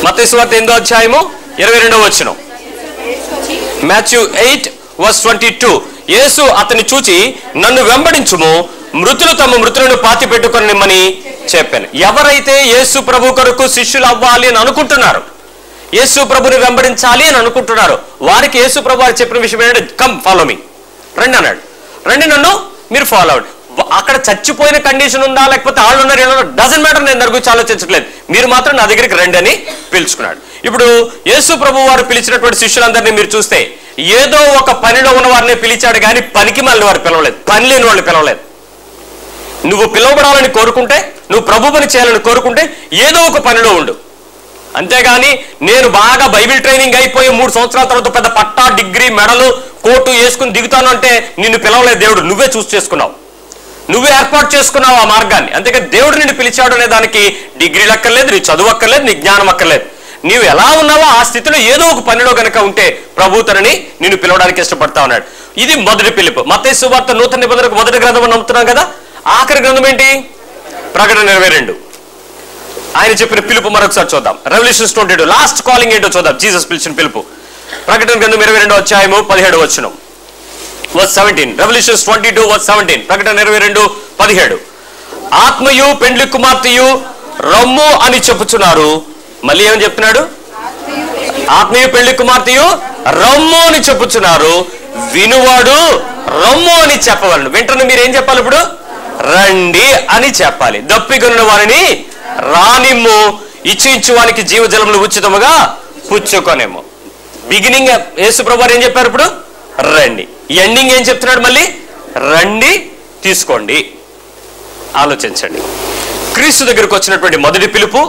మత్తయి సువార్త 8వ అధ్యాయము 22వ వచనం. మాథ్యూ 8:22, యేసు అతన్ని చూచి నన్ను వెంబడించుము, మృతులు తమ మృతులను పాతి పెట్టుకొని నిమ్మని చెప్పాను. ఎవరైతే యేసు ప్రభు కొరకు శిష్యులు అవ్వాలి అని అనుకుంటున్నారు, యేసు ప్రభుని వెంబడించాలి అని అనుకుంటున్నారు, వారికి యేసు ప్రభు వారు చెప్పిన విషయం ఏంటంటే కమ్ ఫాలో మీ, రండి అన్నాడు. రండి, నన్ను మీరు ఫాలో అవ్వండి. అక్కడ చచ్చిపోయిన కండిషన్ ఉందా లేకపోతే వాళ్ళు ఉన్నారు ఏమన్నా డజన్ మ్యాటర్, నేను దాని గురించి ఆలోచించట్లేదు, మీరు మాత్రం నా దగ్గరికి రండి అని పిలుచుకున్నాడు. ఇప్పుడు యేసు ప్రభు వారు పిలిచినటువంటి శిష్యులందరినీ మీరు చూస్తే ఏదో ఒక పనిలో ఉన్న వారిని పిలిచాడు కానీ పనికి మళ్ళీ వారు పిలవలేదు, పని లేని వాళ్ళు పిలవలేదు. నువ్వు పిలువబడాలని కోరుకుంటే, నువ్వు ప్రభు పని చేయాలని కోరుకుంటే ఏదో ఒక పనిలో ఉండు. అంతేగాని నేను బాగా బైబిల్ ట్రైనింగ్ అయిపోయి 3 సంవత్సరాల తర్వాత పెద్ద పట్టా, డిగ్రీ, మెడలు, కోటు వేసుకుని దిగుతాను అంటే నిన్ను పిలవలేదు దేవుడు, నువ్వే చూస్ చేసుకున్నావు, నువ్వే ఏర్పాటు చేసుకున్నావు ఆ మార్గాన్ని. అంతేకాని దేవుడు నిన్ను పిలిచాడు అనే దానికి డిగ్రీలు అక్కర్లేదు, నీ చదువు అక్కర్లేదు, నీ జ్ఞానం అక్కర్లేదు. నీవు ఎలా ఉన్నావో ఆ స్థితిలో ఏదో ఒక పనిలో గనక ఉంటే ప్రభు తనని నిన్ను పిలవడానికి ఇష్టపడతా ఉన్నాడు. ఇది మొదటి పిలుపు. మత్తయి సువార్త నూతన నిబంధనకు మొదటి గ్రంథం నమ్ముతున్నాం కదా. ఆఖరి గ్రంథం ఏంటి? ప్రకటన 22. ఆయన చెప్పిన పిలుపు మరొకసారి చూద్దాం. రెవల్యూషన్స్ 22 లాస్ట్ కాలింగ్ ఏంటో చూద్దాం. జీసస్ పిలిచిన పిలుపు. ప్రకటన గ్రంథం 22వ అధ్యాయము 17వ వచనం, వర్స్ 17. Revolutions 22 verse 17. ప్రకటన 22:17. ఆత్మయు పెండ్లి కుమార్తెయు రమ్ము అని చెప్పుచున్నారు. మళ్ళీ ఏమని చెప్తున్నాడు? ఆత్మయు పెళ్లి కుమార్తెయు రమ్ము అని చెప్పుచున్నారు, వినువాడు రమ్ము అని చెప్పవలను. వెంటనే మీరు ఏం చెప్పాలి? ఇప్పుడు రండి అని చెప్పాలి. దప్పికొన్న వారిని రానిమ్ము, ఇచ్చి వానికి జీవజలములు ఉచితముగా పుచ్చుకొనేమో. బిగినింగ్ యేసు ప్రభువు ఏం చెప్పారు? ఇప్పుడు రండి. ఎండింగ్ ఏం చెప్తున్నాడు? మళ్ళీ రండి, తీసుకోండి. ఆలోచించండి. క్రీస్తు దగ్గరకు వచ్చినటువంటి మొదటి పిలుపు,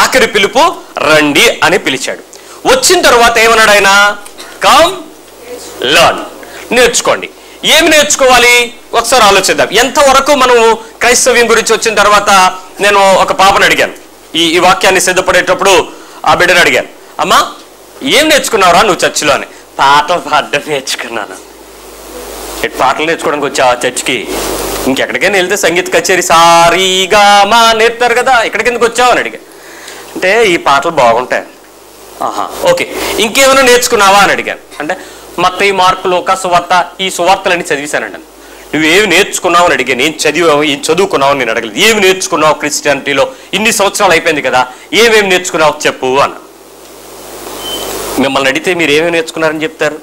ఆఖరి పిలుపు రండి అని పిలిచాడు. వచ్చిన తర్వాత ఏమన్నాడు ఆయన? కమ్ లర్న్, నేర్చుకోండి. ఏమి నేర్చుకోవాలి ఒకసారి ఆలోచిద్దాం. ఎంతవరకు మనం క్రైస్తవ్యం గురించి వచ్చిన తర్వాత నేను ఒక పాపను అడిగాను, ఈ వాక్యాన్ని సిద్ధపడేటప్పుడు ఆ బిడ్డను అడిగాను, అమ్మా ఏం నేర్చుకున్నావురా నువ్వు చర్చిలో అని. పాటలు పాడడం నేర్చుకున్నాను. పాటలు నేర్చుకోవడానికి వచ్చా చర్చికి? ఇంకెక్కడికైనా వెళ్తే సంగీత కచేరీ సారీగా మా నేర్పుతారు కదా, ఇక్కడికి ఎందుకు వచ్చావు అని అడిగా. అంటే ఈ పాటలు బాగుంటాయి. ఆహా ఓకే, ఇంకేమైనా నేర్చుకున్నావా అని అడిగాను. అంటే మత్తయి, మార్కు, లూకా సువార్త, ఈ సువార్తలన్నీ చదివేశానండి. నువ్వేమి నేర్చుకున్నావు అని అడిగాను. ఏం చదువుకున్నావు అని నేను అడగలేదు. ఏమి నేర్చుకున్నావు క్రిస్టియానిటీలో, ఇన్ని సంవత్సరాలు అయిపోయింది కదా, ఏమేమి నేర్చుకున్నావు చెప్పు అన్న. మిమ్మల్ని అడిగితే మీరు ఏమేమి నేర్చుకున్నారని చెప్తారు?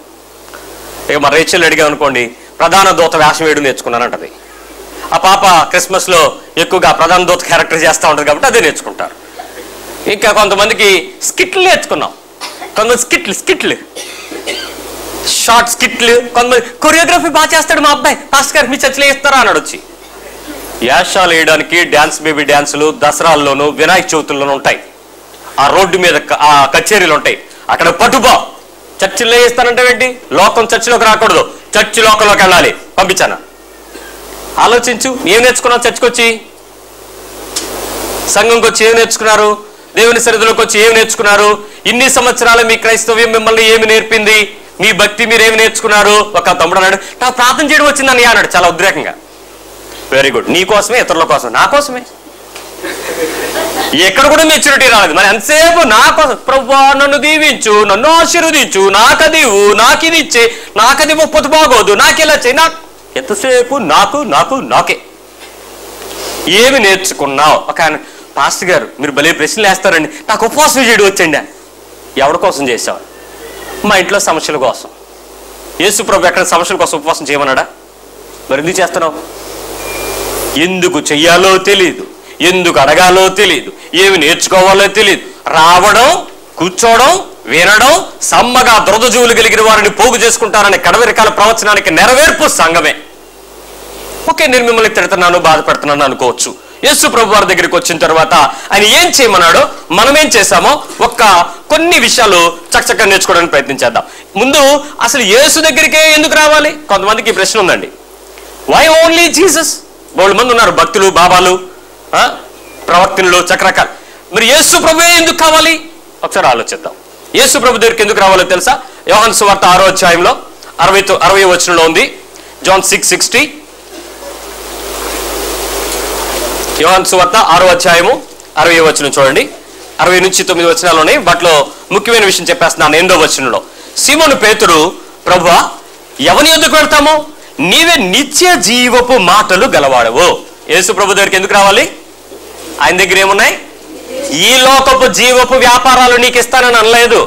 ఇక మా రేచల్ అడిగా అనుకోండి, ప్రధాన దూత వేషం వేయడం నేర్చుకున్నానంటది. ఆ పాప క్రిస్మస్లో ఎక్కువగా ప్రధాన దూత క్యారెక్టర్ చేస్తూ ఉంటుంది కాబట్టి అదే నేర్చుకుంటారు. ఇంకా కొంతమందికి స్కిట్లు నేర్చుకున్నాం, కొంతమంది స్కిట్లు షార్ట్ స్కిట్లు, కొంతమంది కొరియోగ్రఫీ బాగా చేస్తాడు మా అబ్బాయి, పాస్టర్ గారు మీ చర్చలో వేస్తారా అని వచ్చి యాషాలు వేయడానికి డ్యాన్స్ బేబీ డ్యాన్సులు దసరాల్లోనూ వినాయక చవితుల్లోనూ ఉంటాయి. ఆ రోడ్డు మీద ఆ కచేరీలు ఉంటాయి. అక్కడ పట్టుబా చర్చిలో వేస్తానంటే ఏంటి? లోకం చర్చిలోకి రాకూడదు, చర్చి లోకంలోకి వెళ్ళాలి, పంపించాను. ఆలోచించు, ఏం నేర్చుకున్నావు? చర్చికి వచ్చి, సంఘంకి వచ్చి ఏం నేర్చుకున్నారు? దేవుని సన్నిధిలోకి వచ్చి ఏం నేర్చుకున్నారు? ఇన్ని సంవత్సరాలు మీ క్రైస్తవ్యం మిమ్మల్ని ఏమి నేర్పింది? మీ భక్తి మీరేమి నేర్చుకున్నారు? ఒక తమ్ముడు అన్నాడు, నాకు ప్రార్థన చేయడం వచ్చిందని అన్నాడు చాలా ఉద్రేకంగా. వెరీ గుడ్, నీ కోసమే, ఇతరుల కోసం, నా కోసమే. ఎక్కడ కూడా మెచ్యూరిటీ రాలేదు. మరి ఎంతసేపు నా కోసం, ప్రభువా నన్ను దీవించు, నన్ను ఆశీర్వదించు, నాకదివు, నాకు ఇది ఇచ్చే, నాకది పొత్తు బాగోదు, నాకెలా చేయి, నాకు ఎంతసేపు నాకే. ఏమి నేర్చుకున్నావు? ఒక ఆయన, పాస్టర్ గారు మీరు భలే ప్రశ్నలు వేస్తారండి, నాకు ఉపవాసం చేయడం వచ్చండి. ఎవరి కోసం చేసావు? మా ఇంట్లో సమస్యల కోసం. యేసు ప్రభు ఎక్కడ సమస్యల కోసం ఉపవాసం చేయమన్నాడా? మరి ఎందుకు చేస్తున్నావు? ఎందుకు చెయ్యాలో తెలియదు, ఎందుకు అడగాలో తెలియదు, ఏమి నేర్చుకోవాలో తెలియదు. రావడం, కూర్చోవడం, వినడం, సమ్మగా దురదజీవులు కలిగిన వారిని పోగు చేసుకుంటారనే కడవరికాల ప్రవచనానికి నెరవేర్పు సంఘమే. ఓకే, నేను మిమ్మల్ని తిడుతున్నాను, బాధపడుతున్నాను అనుకోవచ్చు. యేసు ప్రభు వారి దగ్గరికి వచ్చిన తర్వాత ఆయన ఏం చేయమన్నాడో, మనం ఏం చేశామో కొన్ని విషయాలు చక్కగా నేర్చుకోవడానికి ప్రయత్నించేద్దాం. ముందు అసలు యేసు దగ్గరికే ఎందుకు రావాలి? కొంతమందికి ఈ ప్రశ్న ఉందండి. Why only Jesus? బోల్డ్ మంది ఉన్నారు భక్తులు, బాబాలు, ప్రవర్తనలు, చక్రకాలు. మరి యేసు ప్రభువే ఎందుకు కావాలి? ఒకసారి ఆలోచిద్దాం. యేసు ప్రభు దగ్గరికి ఎందుకు రావాలో తెలుసా? యోహాను సువార్త 6వ అధ్యాయంలో 60వ వచనంలో ఉంది. జాన్ 6:60. యోహాను సువార్త 6వ అధ్యాయము 60వ వచనం చూడండి. 60 నుంచి 9 వచనాలు ఉన్నాయి. వాటిలో ముఖ్యమైన విషయం చెప్పేస్తున్నాను. 8వ వచనంలో, సీమోను పేతురు, ప్రభువా ఎవని యొద్దకు వెళ్తామో? నీవే నిత్య జీవపు మాటలు గలవాడవు. యేసు ప్రభు దగ్గరికి ఎందుకు రావాలి? ఆయన దగ్గర ఏమున్నాయి? ఈ లోకపు జీవపు వ్యాపారాలు నీకు ఇస్తానని అనలేదు.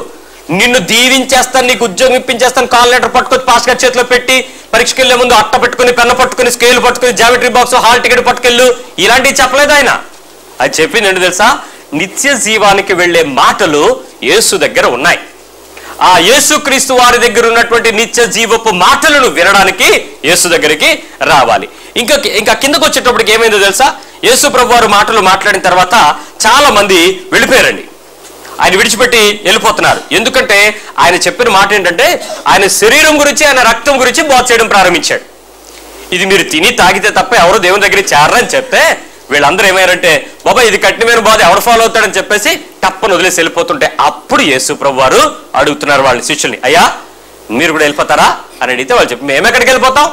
నిన్ను దీవించేస్తాను, నీకు ఉద్యోగం ఇప్పించేస్తాను, కాల్ లెటర్ పట్టుకొని పాస్ గారి చేతిలో పెట్టి పరీక్షకి వెళ్లే ముందు అట్ట పెట్టుకుని, పెన్ను పట్టుకుని, స్కేల్ పట్టుకుని, జామెట్రీ బాక్స్, హాల్ టికెట్ పట్టుకెళ్ళు, ఇలాంటివి చెప్పలేదు ఆయన. అది చెప్పింది ఏంటి తెలుసా? నిత్య జీవానికి వెళ్లే మాటలు యేసు దగ్గర ఉన్నాయి. ఆ యేసుక్రీస్తు వారి దగ్గర ఉన్నటువంటి నిత్య జీవపు మాటలను వినడానికి యేసు దగ్గరికి రావాలి. ఇంకా కిందకు వచ్చేటప్పటికి ఏమైందో తెలుసా? యేసు ప్రభు వారు మాటలు మాట్లాడిన తర్వాత చాలా మంది వెళ్ళిపోయారండి. ఆయన విడిచిపెట్టి వెళ్ళిపోతున్నారు. ఎందుకంటే ఆయన చెప్పిన మాట ఏంటంటే, ఆయన శరీరం గురించి, ఆయన రక్తం గురించి బోధ చేయడం ప్రారంభించాడు. ఇది మీరు తిని తాగితే తప్ప ఎవరు దేవుని దగ్గరికి చేరని చెప్తే వీళ్ళందరూ ఏమయ్యారంటే, బాబా ఇది కఠినమైన బాధ, ఎవరు ఫాలో అవుతాడని చెప్పేసి తప్పని వదిలేసి వెళ్ళిపోతుంటే, అప్పుడు యేసు ప్రభు వారు అడుగుతున్నారు వాళ్ళ శిష్యుల్ని, అయ్యా మీరు కూడా వెళ్ళిపోతారా అని అడిగితే వాళ్ళు చెప్పి, మేమెక్కడికి వెళ్ళిపోతాం?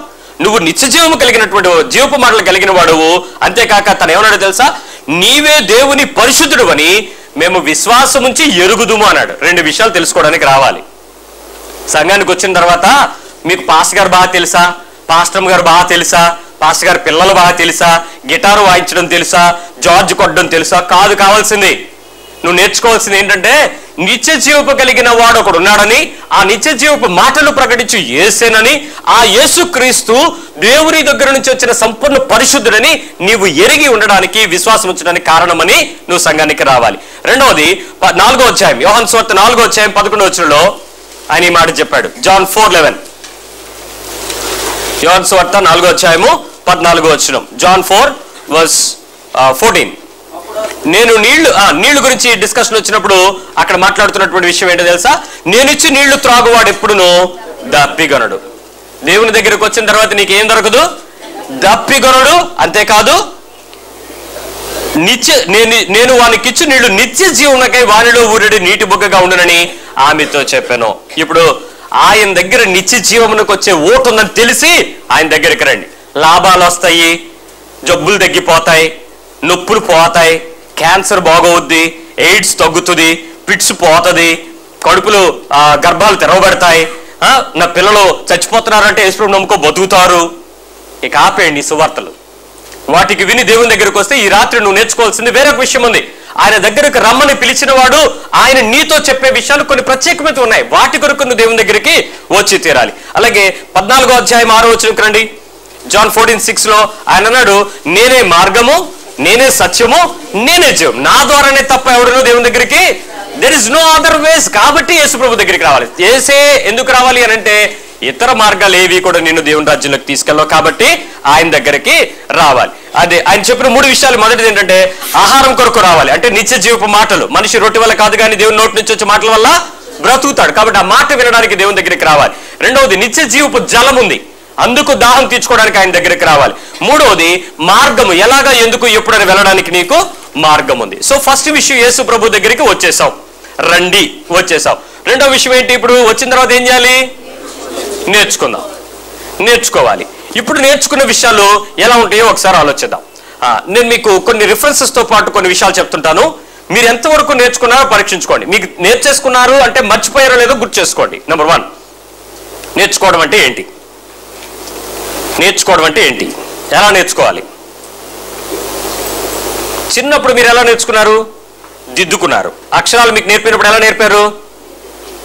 నువ్వు నిత్య జీవము కలిగినటువంటి జీవపు మాటలు కలిగిన వాడువు, అంతేకాక తను ఏమన్నాడు తెలుసా? నీవే దేవుని పరిశుద్ధుడు అని మేము విశ్వాసం ఉంచి ఎరుగుదుము అన్నాడు. 2 విషయాలు తెలుసుకోవడానికి రావాలి. సంఘానికి వచ్చిన తర్వాత మీకు పాస్టర్ గారు బాగా తెలుసా, పాస్టర్ గారు బాగా తెలుసా, పాస్టర్ గారి పిల్లలు బాగా తెలుసా, గిటారు వాయించడం తెలుసా, జార్జ్ కొట్టడం తెలుసా? కాదు. కావాల్సింది, నువ్వు నేర్చుకోవాల్సింది ఏంటంటే, నిత్య జీవపు కలిగిన వాడు ఒకడు ఉన్నాడని, ఆ నిత్య జీవపు మాటలు ప్రకటించి యేసేనని, ఆ యేసుక్రీస్తు దేవుని దగ్గర నుంచి వచ్చిన సంపూర్ణ పరిశుద్ధుడని నీవు ఎరిగి ఉండడానికి, విశ్వాసం ఉంచడానికి కారణమని నువ్వు సంఘానికి రావాలి. రెండవది 4వ అధ్యాయం, యోహాను సువార్త 4వ అధ్యాయం 11వ వచనంలో ఆయన ఈ మాట చెప్పాడు. జాన్ 4:11. యోహాను సువార్త 4వ అధ్యాయము 14వ వచనం. జాన్ 4:14. నేను నీళ్లు గురించి డిస్కషన్ వచ్చినప్పుడు అక్కడ మాట్లాడుతున్నటువంటి విషయం ఏంటో తెలుసా? నేనిచ్చి నీళ్లు త్రాగువాడు ఎప్పుడునో దప్పిగొనడు. దేవుని దగ్గరకు వచ్చిన తర్వాత నీకేం దొరకదు? దప్పిగొనడు. అంతేకాదు, నేను వానికిచ్చు నీళ్లు నిత్య జీవనకై వానిలో ఊరిడి నీటి బుగ్గగా ఉండునని ఆమెతో చెప్పాను. ఇప్పుడు ఆయన దగ్గర నిత్య జీవమునకు వచ్చే ఓటు ఉందని తెలిసి ఆయన దగ్గరికి రండి. లాభాలు వస్తాయి, జబ్బులు తగ్గిపోతాయి, నొప్పులు పోతాయి, క్యాన్సర్ బాగవుద్ది, ఎయిడ్స్ తగ్గుతుంది, పిట్స్ పోతుంది, కడుపులు గర్భాలు తెరవబడతాయి, నా పిల్లలు చచ్చిపోతున్నారంటే యేసు నమ్ముకో బతుకుతారు. ఇక ఆపేయండి ఈ సువార్తలు. వాటికి విని దేవుని దగ్గరికి వస్తే ఈ రాత్రి నువ్వు నేర్చుకోవాల్సింది వేరొక విషయం ఉంది. ఆయన దగ్గరకు రమ్మని పిలిచిన వాడు ఆయన నీతో చెప్పే విషయాలు కొన్ని ప్రత్యేకమైన ఉన్నాయి. వాటి కొరకు నువ్వు దేవుని దగ్గరికి వచ్చి తీరాలి. అలాగే 14వ అధ్యాయం 6వ వచనంకి రండి. John 14:6 ఆయన అన్నాడు, నేనే మార్గము, నేనే సత్యము, నేనే జీవం, నా ద్వారానే తప్ప ఎవడను దేవుని దగ్గరికి there is no other ways. కాబట్టి యేసు ప్రభు దగ్గరికి రావాలి. యేసే ఎందుకు రావాలి అని అంటే ఇతర మార్గాలు ఏవి కూడా నిన్ను దేవుని రాజ్యంలోకి తీసుకెళ్ళవు, కాబట్టి ఆయన దగ్గరికి రావాలి. అదే ఆయన చెప్పిన 3 విషయాలు. మొదటిది ఏంటంటే ఆహారం కొరకు రావాలి, అంటే నిత్య జీవపు మాటలు. మనిషి రొట్టె వల్ల కాదు కానీ దేవుని నోటి నుంచి వచ్చే మాటల వల్ల బ్రతుకుతాడు, కాబట్టి ఆ మాట వినడానికి దేవుని దగ్గరికి రావాలి. రెండవది నిత్య జీవపు జలం ఉంది, అందుకు దాహం తీర్చుకోవడానికి ఆయన దగ్గరికి రావాలి. మూడవది మార్గము, ఎలాగా ఎందుకు ఎప్పుడని వెళ్ళడానికి నీకు మార్గం ఉంది. సో ఫస్ట్ విషయం యేసు ప్రభు దగ్గరికి వచ్చేసావు, రండి, వచ్చేసావు. రెండవ విషయం ఏంటి? ఇప్పుడు వచ్చిన తర్వాత ఏం చేయాలి? నేర్చుకుందాం, నేర్చుకోవాలి. ఇప్పుడు నేర్చుకున్న విషయాలు ఎలా ఉంటాయో ఒకసారి ఆలోచిద్దాం. నేను మీకు కొన్ని రిఫరెన్సెస్తో పాటు కొన్ని విషయాలు చెప్తుంటాను. మీరు ఎంతవరకు నేర్చుకున్నారో పరీక్షించుకోండి. మీకు నేర్చేసుకున్నారు అంటే మర్చిపోయారో లేదో గుర్తు చేసుకోండి. నెంబర్ 1, నేర్చుకోవడం అంటే ఏంటి? నేర్చుకోవడం అంటే ఏంటి? ఎలా నేర్చుకోవాలి? చిన్నప్పుడు మీరు ఎలా నేర్చుకున్నారు? దిద్దుకున్నారు. అక్షరాలు మీకు నేర్పినప్పుడు ఎలా నేర్పారు?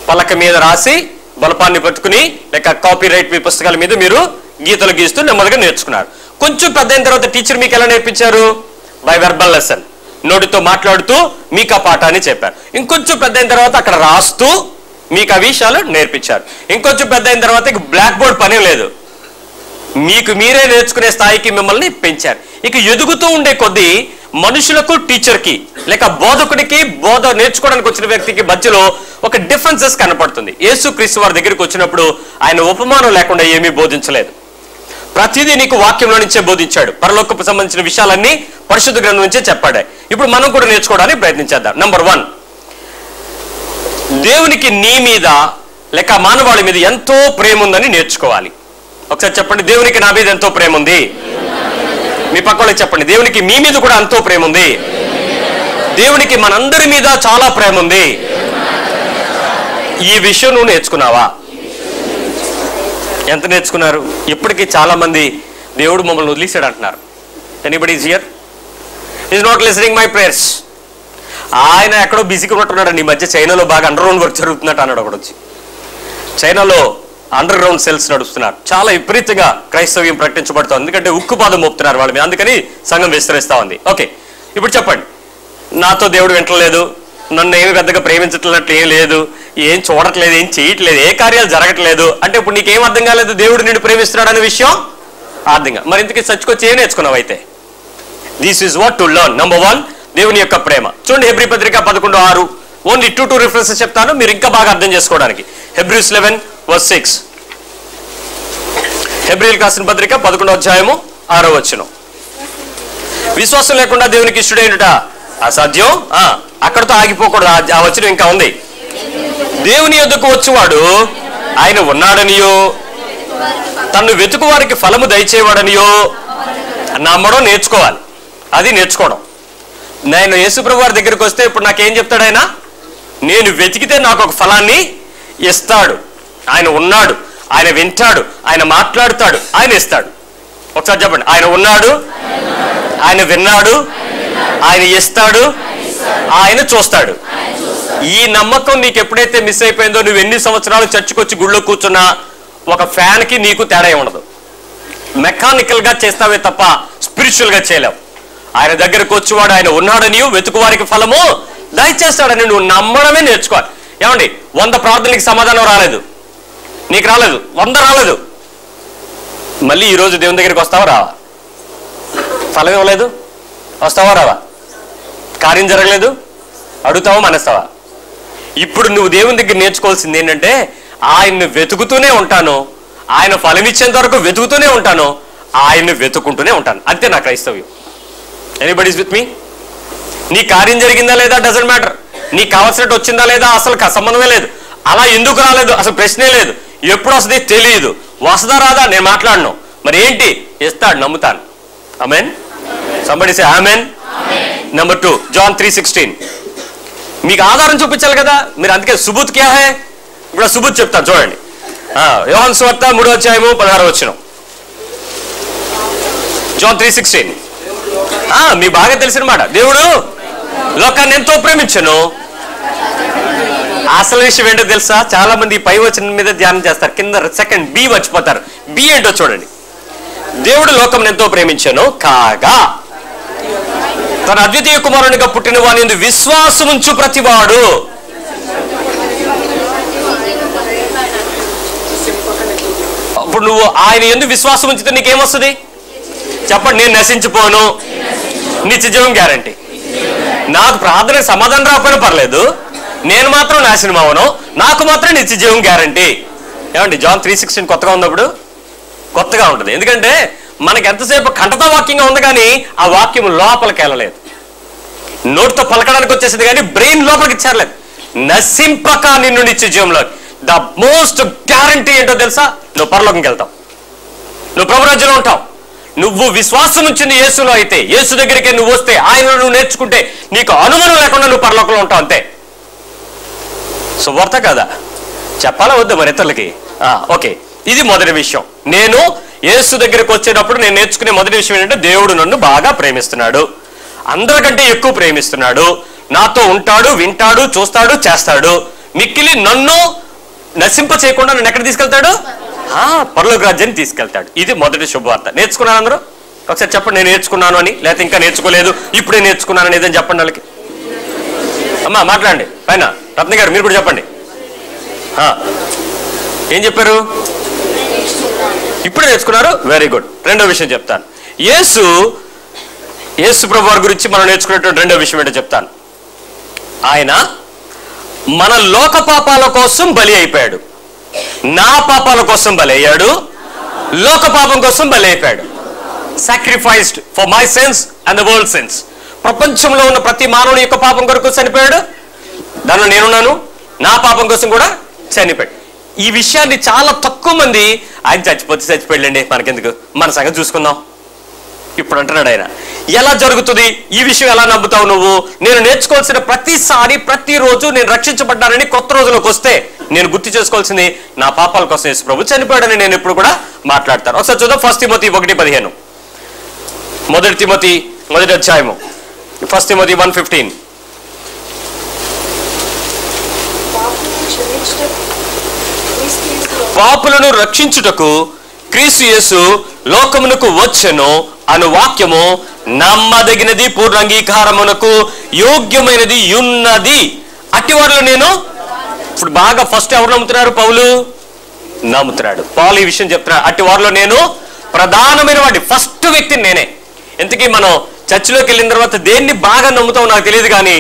పలక మీద రాసి బలపాన్ని పట్టుకుని లేక కాపీ రైట్ మీ పుస్తకాల మీద మీరు గీతలు గీస్తూ నెమ్మదిగా నేర్చుకున్నారు. కొంచెం పెద్ద అయిన తర్వాత టీచర్ మీకు ఎలా నేర్పించారు? బై వెర్బల్ లెసన్, నోటితో మాట్లాడుతూ మీకు ఆ పాఠాన్ని చెప్పారు. ఇంకొంచెం పెద్ద అయిన తర్వాత అక్కడ రాస్తూ మీకు ఆ విషయాలు నేర్పించారు. ఇంకొంచెం పెద్ద అయిన తర్వాత ఇక బ్లాక్ బోర్డ్ పనే లేదు, మీకు మీరే నేర్చుకునే స్థాయికి మిమ్మల్ని పెంచారు. ఇక ఎదుగుతూ ఉండే కొద్దీ మనుషులకు టీచర్కి లేక బోధకుడికి బోధ నేర్చుకోవడానికి వచ్చిన వ్యక్తికి మధ్యలో ఒక డిఫరెన్సెస్ కనపడుతుంది. యేసుక్రీస్తు వారి దగ్గరికి వచ్చినప్పుడు ఆయన ఉపమానం లేకుండా ఏమీ బోధించలేదు, ప్రతిదీ నీకు వాక్యంలో నుంచే బోధించాడు. పరలోకపు సంబంధించిన విషయాలన్నీ పరిశుద్ధ గ్రంథం నుంచే చెప్పాడు. ఇప్పుడు మనం కూడా నేర్చుకోవడానికి ప్రయత్నించేద్దాం. నెంబర్ 1, దేవునికి నీ మీద లేక మానవాళి మీద ఎంతో ప్రేమ ఉందని నేర్చుకోవాలి. ఒకసారి చెప్పండి, దేవునికి నా మీద ఎంతో ప్రేమ ఉంది. మీ పక్క వాళ్ళకి చెప్పండి, దేవునికి మీ మీద కూడా ఎంతో ప్రేమ ఉంది. దేవునికి మనందరి మీద చాలా ప్రేమ ఉంది. ఈ విషయం నువ్వు నేర్చుకున్నావా? ఎంత నేర్చుకున్నారు? ఇప్పటికీ చాలా మంది దేవుడు మమ్మల్ని వదిలేసాడు అంటున్నారు. Anybody is here is not listening my prayers. ఆయన ఎక్కడో బిజీగా ఉన్నట్టున్నాడు. ఈ మధ్య చైనాలో బాగా అండర్ గ్రౌండ్ వర్క్ జరుగుతున్నట్టు అన్నాడు ఒకటి వచ్చి. చైనాలో అండర్ గ్రౌండ్ సెల్స్ నడుస్తున్నారు. చాలా విపరీతంగా క్రైస్తవ్యం ప్రకటించబడుతుంది, ఎందుకంటే ఉక్కుపాదం మోపుతున్నారు వాళ్ళ మీద. అందుకని సంఘం విస్తరిస్తా ఉంది. ఓకే, ఇప్పుడు చెప్పండి, నాతో దేవుడు వింటలేదు, నన్ను ఏమి పెద్దగా ప్రేమించట్లన్నట్లు ఏం లేదు, ఏం చూడట్లేదు, ఏం చేయట్లేదు, ఏ కార్యాలు జరగట్లేదు అంటే ఇప్పుడు నీకేం అర్థం కాలేదు? దేవుడు నిన్ను ప్రేమిస్తున్నాడు అనే విషయం అర్థంగా. మరి ఇంతకీ చచ్చుకొచ్చి ఏం నేర్చుకున్నావు అయితే? This is what to learn. Number 1, దేవుని యొక్క ప్రేమ. చూడండి, హెబ్రీ పత్రిక 11:6. ఓన్లీ 2 రిఫరెన్సెస్ చెప్తాను మీరు ఇంకా బాగా అర్థం చేసుకోవడానికి. హెబ్రీస్ 11:6. హెబ్రీయులకు రాసిన పత్రిక 11వ అధ్యాయము 6వ వచనం. విశ్వాసం లేకుండా దేవునికి ఇష్టడైనట అసాధ్యం. అక్కడతో ఆగిపోకూడదు, ఆ వచనం ఇంకా ఉంది. దేవుని యొద్దకు వచ్చేవాడు ఆయన ఉన్నాడనియో తను వెతుకు వారికి ఫలము దయచేవాడనియో నమ్మడం నేర్చుకోవాలి. అది నేర్చుకోవడం. నేను యేసుప్రభు వారి దగ్గరికి వస్తే ఇప్పుడు నాకేం చెప్తాడు ఆయన? నేను వెతికితే నాకు ఒక ఫలాన్ని ఇస్తాడు. ఆయన ఉన్నాడు, ఆయన వింటాడు, ఆయన మాట్లాడుతాడు, ఆయన ఇస్తాడు. ఒకసారి చెప్పండి, ఆయన ఉన్నాడు, ఆయన విన్నాడు, ఆయన ఇస్తాడు, ఆయన చూస్తాడు. ఈ నమ్మకం నీకు ఎప్పుడైతే మిస్ అయిపోయిందో, నువ్వు ఎన్ని సంవత్సరాలు చర్చికొచ్చి గుళ్ళో కూర్చున్నా ఒక ఫ్యాన్కి నీకు తేడా ఉండదు. మెకానికల్ గా చేస్తావే తప్ప స్పిరిచువల్ గా చేయలేవు. ఆయన దగ్గరకు వచ్చేవాడు ఆయన ఉన్నాడని వెతుకు వారికి ఫలము దయచేస్తాడని నువ్వు నమ్మడమే నేర్చుకోవాలి. ఏమండి, 100 ప్రార్థనలకు సమాధానం రాలేదు, నీకు రాలేదు, 100 రాలేదు, మళ్ళీ ఈరోజు దేవుని దగ్గరికి వస్తావా రావా? ఫలం ఇవ్వలేదు, వస్తావా రావా? కార్యం జరగలేదు, అడుగుతావా మానేస్తావా? ఇప్పుడు నువ్వు దేవుని దగ్గర నేర్చుకోవాల్సింది ఏంటంటే, ఆయన్ని వెతుకుతూనే ఉంటాను, ఆయన ఫలం ఇచ్చేంత వరకు వెతుకుతూనే ఉంటాను, ఆయన్ని వెతుకుంటూనే ఉంటాను. అంతే నా క్రైస్తవ్యం. Anybody's with me? నీ కార్యం జరిగిందా లేదా డజంట్ మ్యాటర్, నీకు కావాల్సినట్టు వచ్చిందా లేదా అసలు సంబంధమే లేదు. అలా ఎందుకు రాలేదు అసలు ప్రశ్నే లేదు. ఎప్పుడు వస్తుంది తెలియదు, వస్తుందా రాదా నేను మాట్లాడను. మరి ఏంటి ఇస్తాడు, నమ్ముతాను. Amen. Somebody say amen. Number 2 John 3:16. మీకు ఆధారం చూపించాలి కదా మీరు, అందుకే సుబుత్ క్యా హై? ఇప్పుడు సుబుత్ చెప్తాను చూడండి. యోహాను సువార్త 3వ అధ్యాయము 16వ వచనం. John 3:16. మీకు బాగా తెలిసిన మాట. దేవుడు లోకాన్ని ఎంతో ప్రేమించను. అసలు విషయం ఏంటో తెలుసా? చాలా మంది పై వచనం మీద ధ్యానం చేస్తారు, కింద సెకండ్ బి మర్చిపోతారు. బి ఏంటో చూడండి. దేవుడు లోకం ఎంతో ప్రేమించను కాగా తన అద్వితీయ కుమారునిగా పుట్టిన వాని యందు విశ్వాసముంచు ప్రతివాడు. ఇప్పుడు నువ్వు ఆయన యందు విశ్వాసం ఉంచితే నీకేమొస్తుంది చెప్పండి? నేను నశించిపోను, నిత్యజీవం గ్యారంటీ. నాకు ప్రార్థనకు సమాధానం రాకపోయినా పర్లేదు, నేను మాత్రం నాశనం అవ్వను, నాకు మాత్రం నిత్యజీవం గ్యారంటీ. ఏమండి జాన్ 3:16 కొత్తగా ఉన్నప్పుడు కొత్తగా ఉంటుంది. ఎందుకంటే మనకి ఎంతసేపు కంటతో వాక్యంగా ఉంది కానీ ఆ వాక్యం లోపలికి వెళ్ళలేదు. నోటితో పలకడానికి వచ్చేసింది కానీ బ్రెయిన్ లోపలికి చేరలేదు. నశింపక నిన్ను నిత్యజీవంలో. ద మోస్ట్ గ్యారంటీ ఏంటో తెలుసా? నువ్వు పరలోకంకి వెళ్తావు, నువ్వు ప్రభురాజ్యంలో ఉంటావు. నువ్వు విశ్వాసం ఉంచింది యేసులో అయితే, యేసు దగ్గరికి నువ్వు వస్తే, ఆయనను నువ్వు నేర్చుకుంటే నీకు అనుమానం లేకుండా నువ్వు పరలోకంలో ఉంటావు అంతే. శుభవార్త కదా? చెప్పాలా వద్దా మరి ఇతరులకి? ఓకే, ఇది మొదటి విషయం. నేను యేసు దగ్గరికి వచ్చేటప్పుడు నేను నేర్చుకునే మొదటి విషయం ఏంటంటే దేవుడు నన్ను బాగా ప్రేమిస్తున్నాడు, అందరికంటే ఎక్కువ ప్రేమిస్తున్నాడు, నాతో ఉంటాడు, వింటాడు, చూస్తాడు, చేస్తాడు. మిక్కిలి నన్ను నశింప చేయకుండా నన్ను ఎక్కడ తీసుకెళ్తాడు? పరలోక రాజ్యాన్ని తీసుకెళ్తాడు. ఇది మొదటి శుభవార్త. నేర్చుకున్నారు అందరూ? ఒకసారి చెప్పండి, నేను నేర్చుకున్నాను అని, లేకపోతే ఇంకా నేర్చుకోలేదు ఇప్పుడే నేర్చుకున్నాను అని ఏదని చెప్పండి వాళ్ళకి. అమ్మా మాట్లాడండి పైన. రత్న గారు మీరు కూడా చెప్పండి. ఏం చెప్పారు? ఇప్పుడే నేర్చుకున్నారు, వెరీ గుడ్. రెండో విషయం చెప్తాను. యేసు ప్రభు వారి గురించి మనం నేర్చుకునేటువంటి రెండో విషయం ఏంటో చెప్తాను. ఆయన మన లోక పాపాల కోసం బలి అయిపోయాడు. నా పాపాల కోసం బలి అయ్యాడు, లోక పాపం కోసం బలి అయిపోయాడు. Sacrificed for my sense and the world sense. ప్రపంచంలో ఉన్న ప్రతి మానవుని యొక్క పాపం కొరకు చనిపోయాడు, దానిలో నేనున్నాను, నా పాపం కోసం కూడా చనిపోయాడు. ఈ విషయాన్ని చాలా తక్కువ మంది, ఆయన చచ్చిపోతే చచ్చిపోయాడండి మనకెందుకు, మన సంగతి చూసుకుందాం ఇప్పుడు అంటున్నాడు ఆయన. ఎలా జరుగుతుంది ఈ విషయం? ఎలా నమ్ముతావు నువ్వు? నేను నేర్చుకోవాల్సిన ప్రతిసారి ప్రతిరోజు నేను రక్షించబడ్డానని కొత్త రోజులోకి వస్తే నేను గుర్తు చేసుకోవాల్సింది నా పాపాల కోసం యేసు ప్రభు చనిపోయాడని నేను ఎప్పుడు కూడా మాట్లాడతాను. ఒకసారి చూద్దాం. 1 తిమోతి 1:15. 1 తిమోతి 1వ అధ్యాయము 1 తిమోతి 1:15. పాపులను రక్షించుటకు క్రీస్తు యేసు లోకమునకు వచ్చెను అను వాక్యము నమ్మదగినది, పూర్ణ అంగీకారమునకు యోగ్యమైనది ఉన్నది. అట్టి వారిలో నేను. ఇప్పుడు బాగా ఫస్ట్ ఎవరు నమ్ముతున్నారు? పౌలు నమ్ముతున్నాడు. పౌలు ఈ విషయం చెప్తున్నాడు. అట్టి వారిలో నేను ప్రధానమైన వాడి ఫస్ట్ వ్యక్తిని నేనే. ఇంతకీ మనం చర్చిలోకి వెళ్ళిన తర్వాత దేన్ని బాగా నమ్ముతామో నాకు తెలియదు కానీ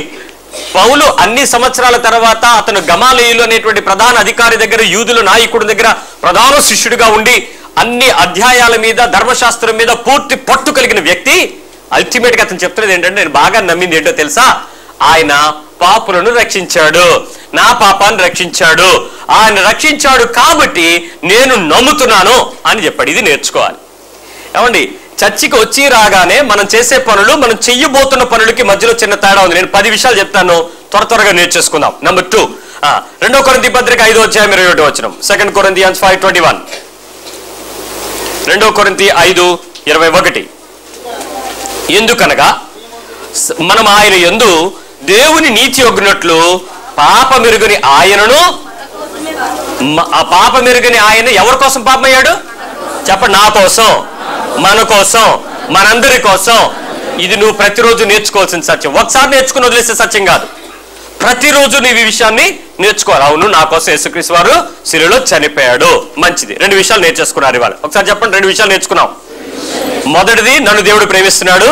పౌలు అన్ని సంవత్సరాల తర్వాత అతను గమాలీయులు అనేటువంటి ప్రధాన అధికారి దగ్గర, యూదుల నాయకుడి దగ్గర ప్రధాన శిష్యుడిగా ఉండి అన్ని అధ్యాయాల మీద, ధర్మశాస్త్రం మీద పూర్తి పట్టు కలిగిన వ్యక్తి. అల్టిమేట్ గా అతను చెప్తున్నది ఏంటంటే, నేను బాగా నమ్మింది ఏంటో తెలుసా? ఆయన పాపులను రక్షించాడు, నా పాపాన్ని రక్షించాడు, ఆయన రక్షించాడు కాబట్టి నేను నమ్ముతున్నాను అని చెప్పాడు. ఇది నేర్చుకోవాలి. ఏమండి, చర్చికి వచ్చి రాగానే మనం చేసే పనులు, మనం చెయ్యబోతున్న పనులకి మధ్యలో చిన్న తేడా ఉంది. నేను 10 విషయాలు చెప్తాను, త్వరగా నేర్చేసుకుందాం. నెంబర్ 2, 2 కొరింథీ పత్రిక 5వ అధ్యాయం 21వ వచనం. 2 Corinthians 5:21. 2 కొరింథీ 5:21. ఎందుకనగా మనం ఆయన యందు దేవుని నీతి యొగ్గినట్లు పాపమెరుగని ఆయనను, ఆ పాపమెరుగని ఆయన ఎవరి కోసం పాపమయ్యాడు చెప్పండి? నా కోసం, మన కోసం, మనందరి కోసం. ఇది నువ్వు ప్రతిరోజు నేర్చుకోవాల్సిన సత్యం. ఒకసారి నేర్చుకుని వదిలేసే సత్యం కాదు. ప్రతిరోజు నీవు ఈ విషయాన్ని నేర్చుకోవాలి. అవును, నా కోసం యేసుక్రీస్తు వారు శిలువలో చనిపోయాడు. మంచిది. 2 విషయాలు నేర్చేసుకున్నారు ఇవాళ. ఒకసారి చెప్పండి, 2 విషయాలు నేర్చుకున్నాం. మొదటిది, నన్ను దేవుడు ప్రేమిస్తున్నాడు.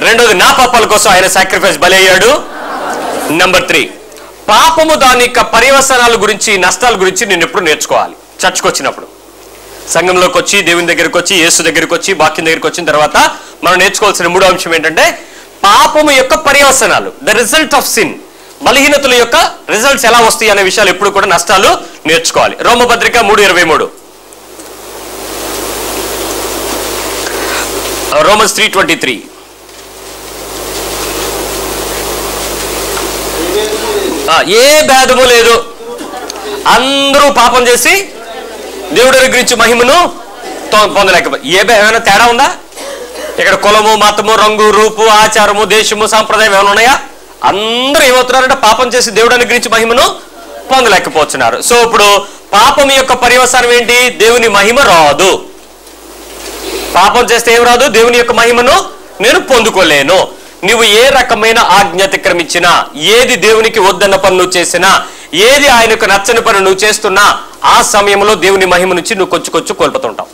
రెండోది, నా పాపాల కోసం ఆయన సాక్రిఫైస్ బలి అయ్యాడు. నెంబర్ 3, పాపము దాని యొక్క పర్యవసనాల గురించి, నష్టాల గురించి నేను ఎప్పుడు నేర్చుకోవాలి. చర్చకు వచ్చినప్పుడు, సంఘంలోకి వచ్చి, దేవుని దగ్గరికి వచ్చి, యేసు దగ్గరికి వచ్చి, వాక్యం దగ్గరికి వచ్చిన తర్వాత మనం నేర్చుకోవాల్సిన 3వ అంశం ఏంటంటే పాపము యొక్క పర్యవసనాలు, ద రిజల్ట్ ఆఫ్ సిన్. బలహీనతల యొక్క రిజల్ట్స్ ఎలా వస్తాయి అనే విషయాలు ఎప్పుడు కూడా, నష్టాలు నేర్చుకోవాలి. రోమపత్రిక 3:23. Romans 3:23. ఏ భేదము లేదు, అందరూ పాపం చేసి దేవుడి గురించి మహిమను పొందలేకపోయి. ఏమైనా తేడా ఉందా? ఇక్కడ కులము, మతము, రంగు, రూపు, ఆచారము, దేశము, సాంప్రదాయం ఏమైనా ఉన్నాయా? అందరూ ఏమవుతున్నారంటే పాపం చేసి దేవుడు అనుగ్రహించి మహిమను పొందలేకపోతున్నారు. సో ఇప్పుడు పాపం యొక్క పర్యవసానం ఏంటి? దేవుని మహిమ రాదు. పాపం చేస్తే ఏం రాదు? దేవుని యొక్క మహిమను నేను పొందుకోలేను. నువ్వు ఏ రకమైన ఆజ్ఞ అతిక్రమించినా, ఏది దేవునికి వద్దన్న పని నువ్వు చేసినా, ఏది ఆయనకు నచ్చని పని నువ్వు చేస్తున్నా, ఆ సమయంలో దేవుని మహిమ నుంచి నువ్వు కొంచెం కోల్పోతుంటావు.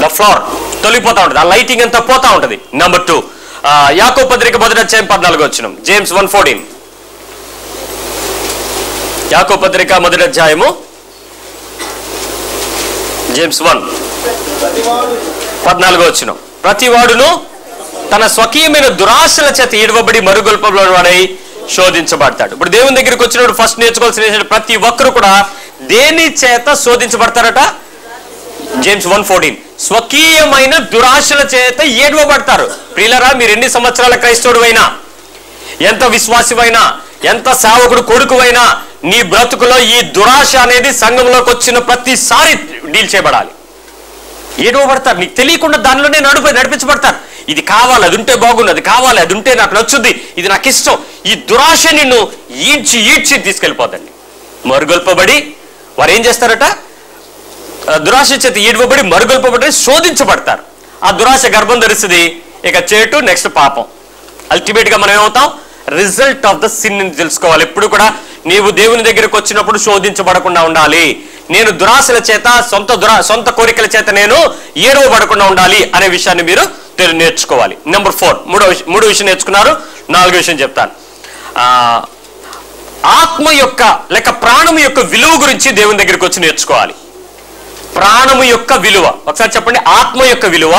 ద ఫ్లోర్ తొలిపోతా ఉంటుంది, ఆ లైటింగ్ అంతా పోతా ఉంటుంది. నెంబర్ 2, యాకోబు పత్రిక 1:14 జేమ్స్ 1:14. యాకోబు పత్రిక 1 జేమ్స్ 1:14 ప్రతివాడును తన స్వకీయమైన దురాశల చేత ఈడవబడి మరుగొల్పబడి శోధించబడతాడు. ఇప్పుడు దేవుని దగ్గరికి వచ్చినప్పుడు ఫస్ట్ నేర్చుకోవాల్సిన ప్రతి ఒక్కరు కూడా దేని చేత శోధించబడతారట? జేమ్స్ 1:14 స్వకీయమైన దురాశల చేత ఏడవబడతారు. ప్రియులరా, మీరు ఎన్ని సంవత్సరాల క్రైస్తవుడు అయినా, ఎంత విశ్వాసమైనా, ఎంత సేవకుడు కొడుకువైనా, నీ బ్రతుకులో ఈ దురాశ అనేది సంఘంలోకి వచ్చిన ప్రతిసారి డీల్ చేయబడాలి. ఏడవబడతారు, నీకు తెలియకుండా దానిలోనే నడిపించబడతారు. ఇది కావాలి, అది ఉంటే బాగుంది, అది కావాలి, అది ఉంటే నాకు నచ్చుద్ది, ఇది నాకు ఇష్టం. ఈ దురాశ నిన్ను ఈడ్చి తీసుకెళ్ళిపోతండి. మరుగొల్పబడి వారు ఏం చేస్తారట? దురాశ చేత ఈడవబడి మరుగొల్పబడి శోధించబడతారు. ఆ దురాశ గర్భం ధరిస్తుంది. ఇక చేటు నెక్స్ట్ పాపం. అల్టిమేట్ గా మనం ఏమవుతాం? రిజల్ట్ ఆఫ్ ద సిన్ అని తెలుసుకోవాలి. ఎప్పుడు కూడా నీవు దేవుని దగ్గరకు వచ్చినప్పుడు శోధించబడకుండా ఉండాలి. నేను దురాశల చేత, సొంత కోరికల చేత నేను ఏడవబడకుండా ఉండాలి అనే విషయాన్ని మీరు నేర్చుకోవాలి. నెంబర్ 4, మూడో విషయం నేర్చుకున్నారు. 4వ విషయం చెప్తాను. ఆత్మ యొక్క లేక ప్రాణము యొక్క విలువ గురించి దేవుని దగ్గరికి వచ్చి నేర్చుకోవాలి. ప్రాణము యొక్క విలువ ఒకసారి చెప్పండి. ఆత్మ యొక్క విలువ,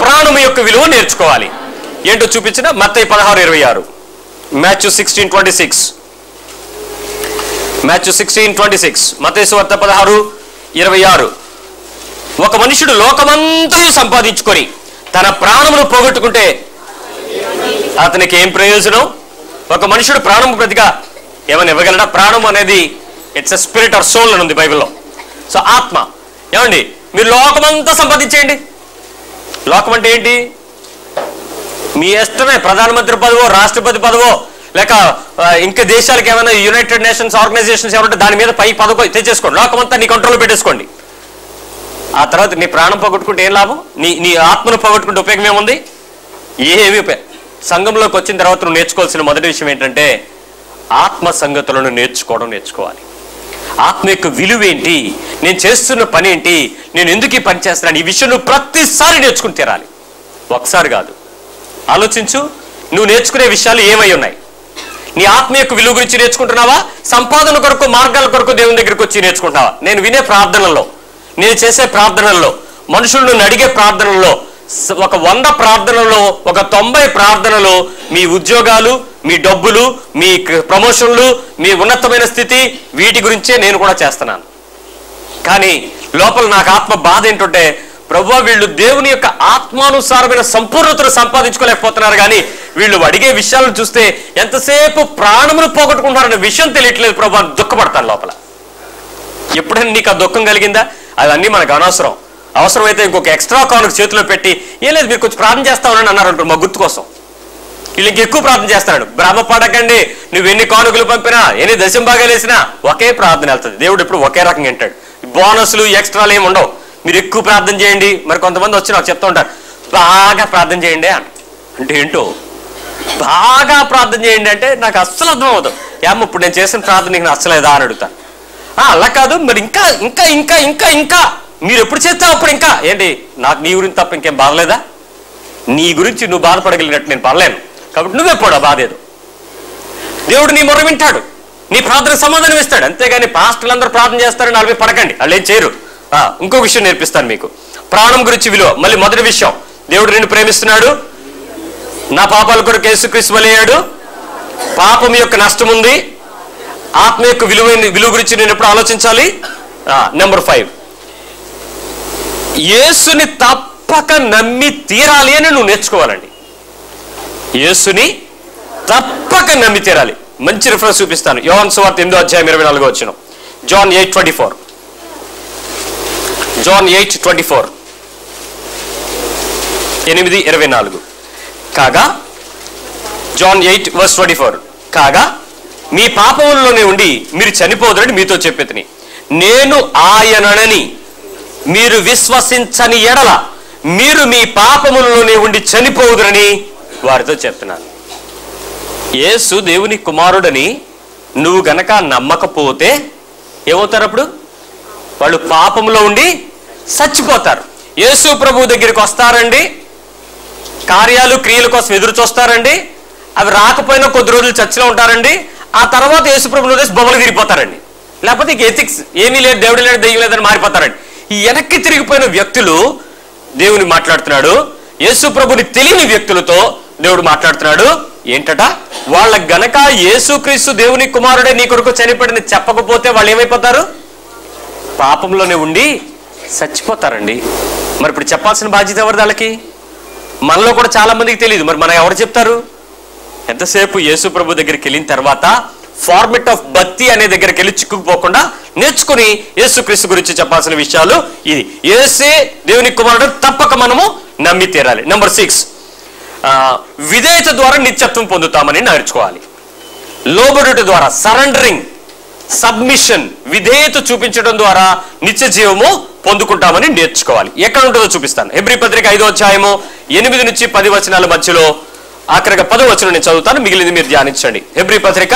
ప్రాణము యొక్క విలువ నేర్చుకోవాలి. ఏంటో చూపించిన మత్తయి 16:26, మాథ్యూ 16:26, మత్తయి సువార్త 16:26. ఒక మనుషుడు లోకమంతా సంపాదించుకొని తన ప్రాణమును పోగొట్టుకుంటే అతనికి ఏం ప్రయోజనం? ఒక మనుషుడు ప్రాణం ప్రతిగా ఏమైనా ఇవ్వగలడా? ప్రాణం అనేది it's a spirit or soul అని ఉంది బైబిల్లో. సో ఆత్మ. ఏమండి, మీరు లోకమంతా సంపాదించేయండి. లోకం అంటే ఏంటి? మీ ఇష్టమే. ప్రధానమంత్రి పదవో, రాష్ట్రపతి పదవో, లేక ఇంకా దేశాలకు ఏమైనా యునైటెడ్ నేషన్స్ ఆర్గనైజేషన్స్ ఏమంటే దాని మీద పై పదవి తెచ్చేసుకోండి. లోకమంతా నీ కంట్రోల్లో పెట్టేసుకోండి. ఆ తర్వాత నీ ప్రాణం పోగొట్టుకుంటే ఏం లాభం? నీ ఆత్మను పోగొట్టుకుంటే ఉపయోగం ఏముంది? ఏమీ ఉపయోగం. సంఘంలోకి వచ్చిన తర్వాత నువ్వు నేర్చుకోవాల్సిన మొదటి విషయం ఏంటంటే ఆత్మ సంగతులను నేర్చుకోవాలి. ఆత్మ యొక్క విలువ ఏంటి, నేను చేస్తున్న పని ఏంటి, నేను ఎందుకు ఈ పని చేస్తున్నాను, ఈ విషయం నువ్వు ప్రతిసారి నేర్చుకుని తీరాలి. ఒకసారి కాదు. ఆలోచించు, నువ్వు నేర్చుకునే విషయాలు ఏమై ఉన్నాయి? నీ ఆత్మ యొక్క విలువ గురించి నేర్చుకుంటున్నావా? సంపాదన కొరకు, మార్గాల కొరకు దేవుని దగ్గరికి వచ్చి నేర్చుకుంటున్నావా? నేను వినే ప్రార్థనల్లో, నేను చేసే ప్రార్థనల్లో, మనుషులను అడిగే ప్రార్థనల్లో, ఒక 100 ప్రార్థనలో ఒక 90 ప్రార్థనలు మీ ఉద్యోగాలు, మీ డబ్బులు, మీ ప్రమోషన్లు, మీ ఉన్నతమైన స్థితి, వీటి గురించే నేను కూడా చేస్తున్నాను. కానీ లోపల నాకు ఆత్మ బాధ ఏంటంటే, ప్రభువా, వీళ్ళు దేవుని యొక్క ఆత్మానుసారమైన సంపూర్ణతను సంపాదించుకోలేకపోతున్నారు. కానీ వీళ్ళు అడిగే విషయాలను చూస్తే ఎంతసేపు ప్రాణమును పోగొట్టుకుంటున్నారనే విషయం తెలియట్లేదు ప్రభువా, దుఃఖపడతాను లోపల. ఎప్పుడైనా నీకు ఆ దుఃఖం కలిగిందా? అవన్నీ మనకు అనవసరం. అవసరమైతే ఇంకొక ఎక్స్ట్రా కానుక చేతిలో పెట్టి, ఏం లేదు మీరు కొంచెం ప్రార్థన చేస్తామని అన్నారంటారు మా గుర్తు కోసం. వీళ్ళు ఇంకెక్కువ ప్రార్థన చేస్తాడు. భ్రమపడకండి, నువ్వు ఎన్ని కానుకలు పంపినా, ఎన్ని దశంభాగాలు వేసినా ఒకే ప్రార్థన వెళ్తుంది. దేవుడు ఎప్పుడు ఒకే రకంగా వింటాడు. బోనస్లు, ఎక్స్ట్రాలు ఏమి ఉండవు. మీరు ఎక్కువ ప్రార్థన చేయండి. మరి కొంతమంది వచ్చి నాకు చెప్తూ ఉంటారు, బాగా ప్రార్థన చేయండి అంటే ఏంటో బాగా ప్రార్థన చేయండి అంటే నాకు అస్సలు అర్థం అవుతుంది. ఏమో ఇప్పుడు నేను చేసిన ప్రార్థన నీకు నచ్చలేదా అని అడుగుతాను. అలా కాదు, మరి ఇంకా ఇంకా ఇంకా ఇంకా ఇంకా మీరు ఎప్పుడు చేస్తావు అప్పుడు ఇంకా ఏంటి, నాకు నీ గురించి తప్ప ఇంకేం బాధలేదా? నీ గురించి నువ్వు బాధపడగలిగినట్టు నేను పడలేను, కాబట్టి నువ్వెప్పుడు బాధ ఏదో. దేవుడు నీ మొర వింటాడు, నీ ప్రార్థన సమాధానం ఇస్తాడు. అంతేగాని పాస్టర్లు అందరూ ప్రార్థన చేస్తారని వాళ్ళవి పడకండి, వాళ్ళు ఏం చేయరు. ఇంకో విషయం నేర్పిస్తాను మీకు, ప్రాణం గురించి విలువ. మళ్ళీ మొదటి విషయం, దేవుడు నిన్ను ప్రేమిస్తున్నాడు, నా పాపాల కొరకు యేసుక్రీస్తు బలయ్యాడు, పాపం యొక్క నష్టం ఉంది, ఆత్మ యొక్క విలువ గురించి నేను ఎప్పుడు ఆలోచించాలి. నెంబర్ 5, యేసుని తప్పక నమ్మి తీరాలి అని నువ్వు నేర్చుకోవాలండి. యేసుని తప్పక నమ్మి తీరాలి. మంచి రిఫరెన్స్ చూపిస్తాను. యోహాను సువార్త 8:24 John 8:24. John 8:24. 8:24 కాగా జాన్ 8:24 కాగా మీ పాపములలోనే ఉండి మీరు చనిపోదురని మీతో చెప్పేతిని. నేను ఆయననని మీరు విశ్వసించని ఎడల మీరు మీ పాపములలోనే ఉండి చనిపోదురని వారితో చెప్తున్నాను. యేసు దేవుని కుమారుడని నువ్వు గనక నమ్మకపోతే ఏమవుతారు? అప్పుడు వాళ్ళు పాపంలో ఉండి చచ్చిపోతారు. యేసు ప్రభు దగ్గరికి వస్తారండి, కార్యాలు క్రియల కోసం ఎదురు చూస్తారండి, అవి రాకపోయినా కొద్ది రోజులు చర్చిలో ఉంటారండి, ఆ తర్వాత యేసు ప్రభుని వదిలేసి బొమ్మలు తిరిగిపోతారండి. లేకపోతే ఇక ఎథిక్స్ ఏమీ లేదు, దేవుడు లేడు, దెయ్యం లేదని మారిపోతారండి. ఈ వెనక్కి తిరిగిపోయిన వ్యక్తులు దేవుని మాట్లాడుతున్నాడు. యేసు ప్రభుని తెలియని వ్యక్తులతో దేవుడు మాట్లాడుతున్నాడు. ఏంటట? వాళ్ళకి గనక యేసుక్రీస్తు దేవుని కుమారుడే నీ కొరకు చనిపోయిన చెప్పకపోతే వాళ్ళు ఏమైపోతారు? పాపంలోనే ఉండి చచ్చిపోతారండి. మరి ఇప్పుడు చెప్పాల్సిన బాధ్యత ఎవరు? వాళ్ళకి మనలో కూడా చాలా మందికి తెలియదు. మరి మనం ఎవరు చెప్తారు? ఎంతసేపు యేసు ప్రభు దగ్గరికి వెళ్ళిన తర్వాత ఫార్మెట్ ఆఫ్ భక్తి అనే దగ్గరికి వెళ్ళి చిక్కుకుపోకుండా నేర్చుకుని యేసుక్రీస్తు గురించి చెప్పాల్సిన విషయాలు ఇది. యేసే దేవుని కుమారుడు తప్పక మనము నమ్మి తీరాలి. నెంబర్ 6, విధేయత ద్వారా నిత్యత్వం పొందుతామని నేర్చుకోవాలి. లోబడుట ద్వారా, సరెండరింగ్, సబ్మిషన్, విధేయత చూపించడం ద్వారా నిత్య జీవము పొందుకుంటామని నేర్చుకోవాలి. ఎక్కడ ఉంటుందో చూపిస్తాను. హెబ్రీ పత్రిక 5వ అధ్యాయము 8 నుంచి 10 వచనాల మధ్యలో ఆఖరిగా 10వ వచనం నేను చదువుతాను, మిగిలింది మీరు ధ్యానించండి. హెబ్రీ పత్రిక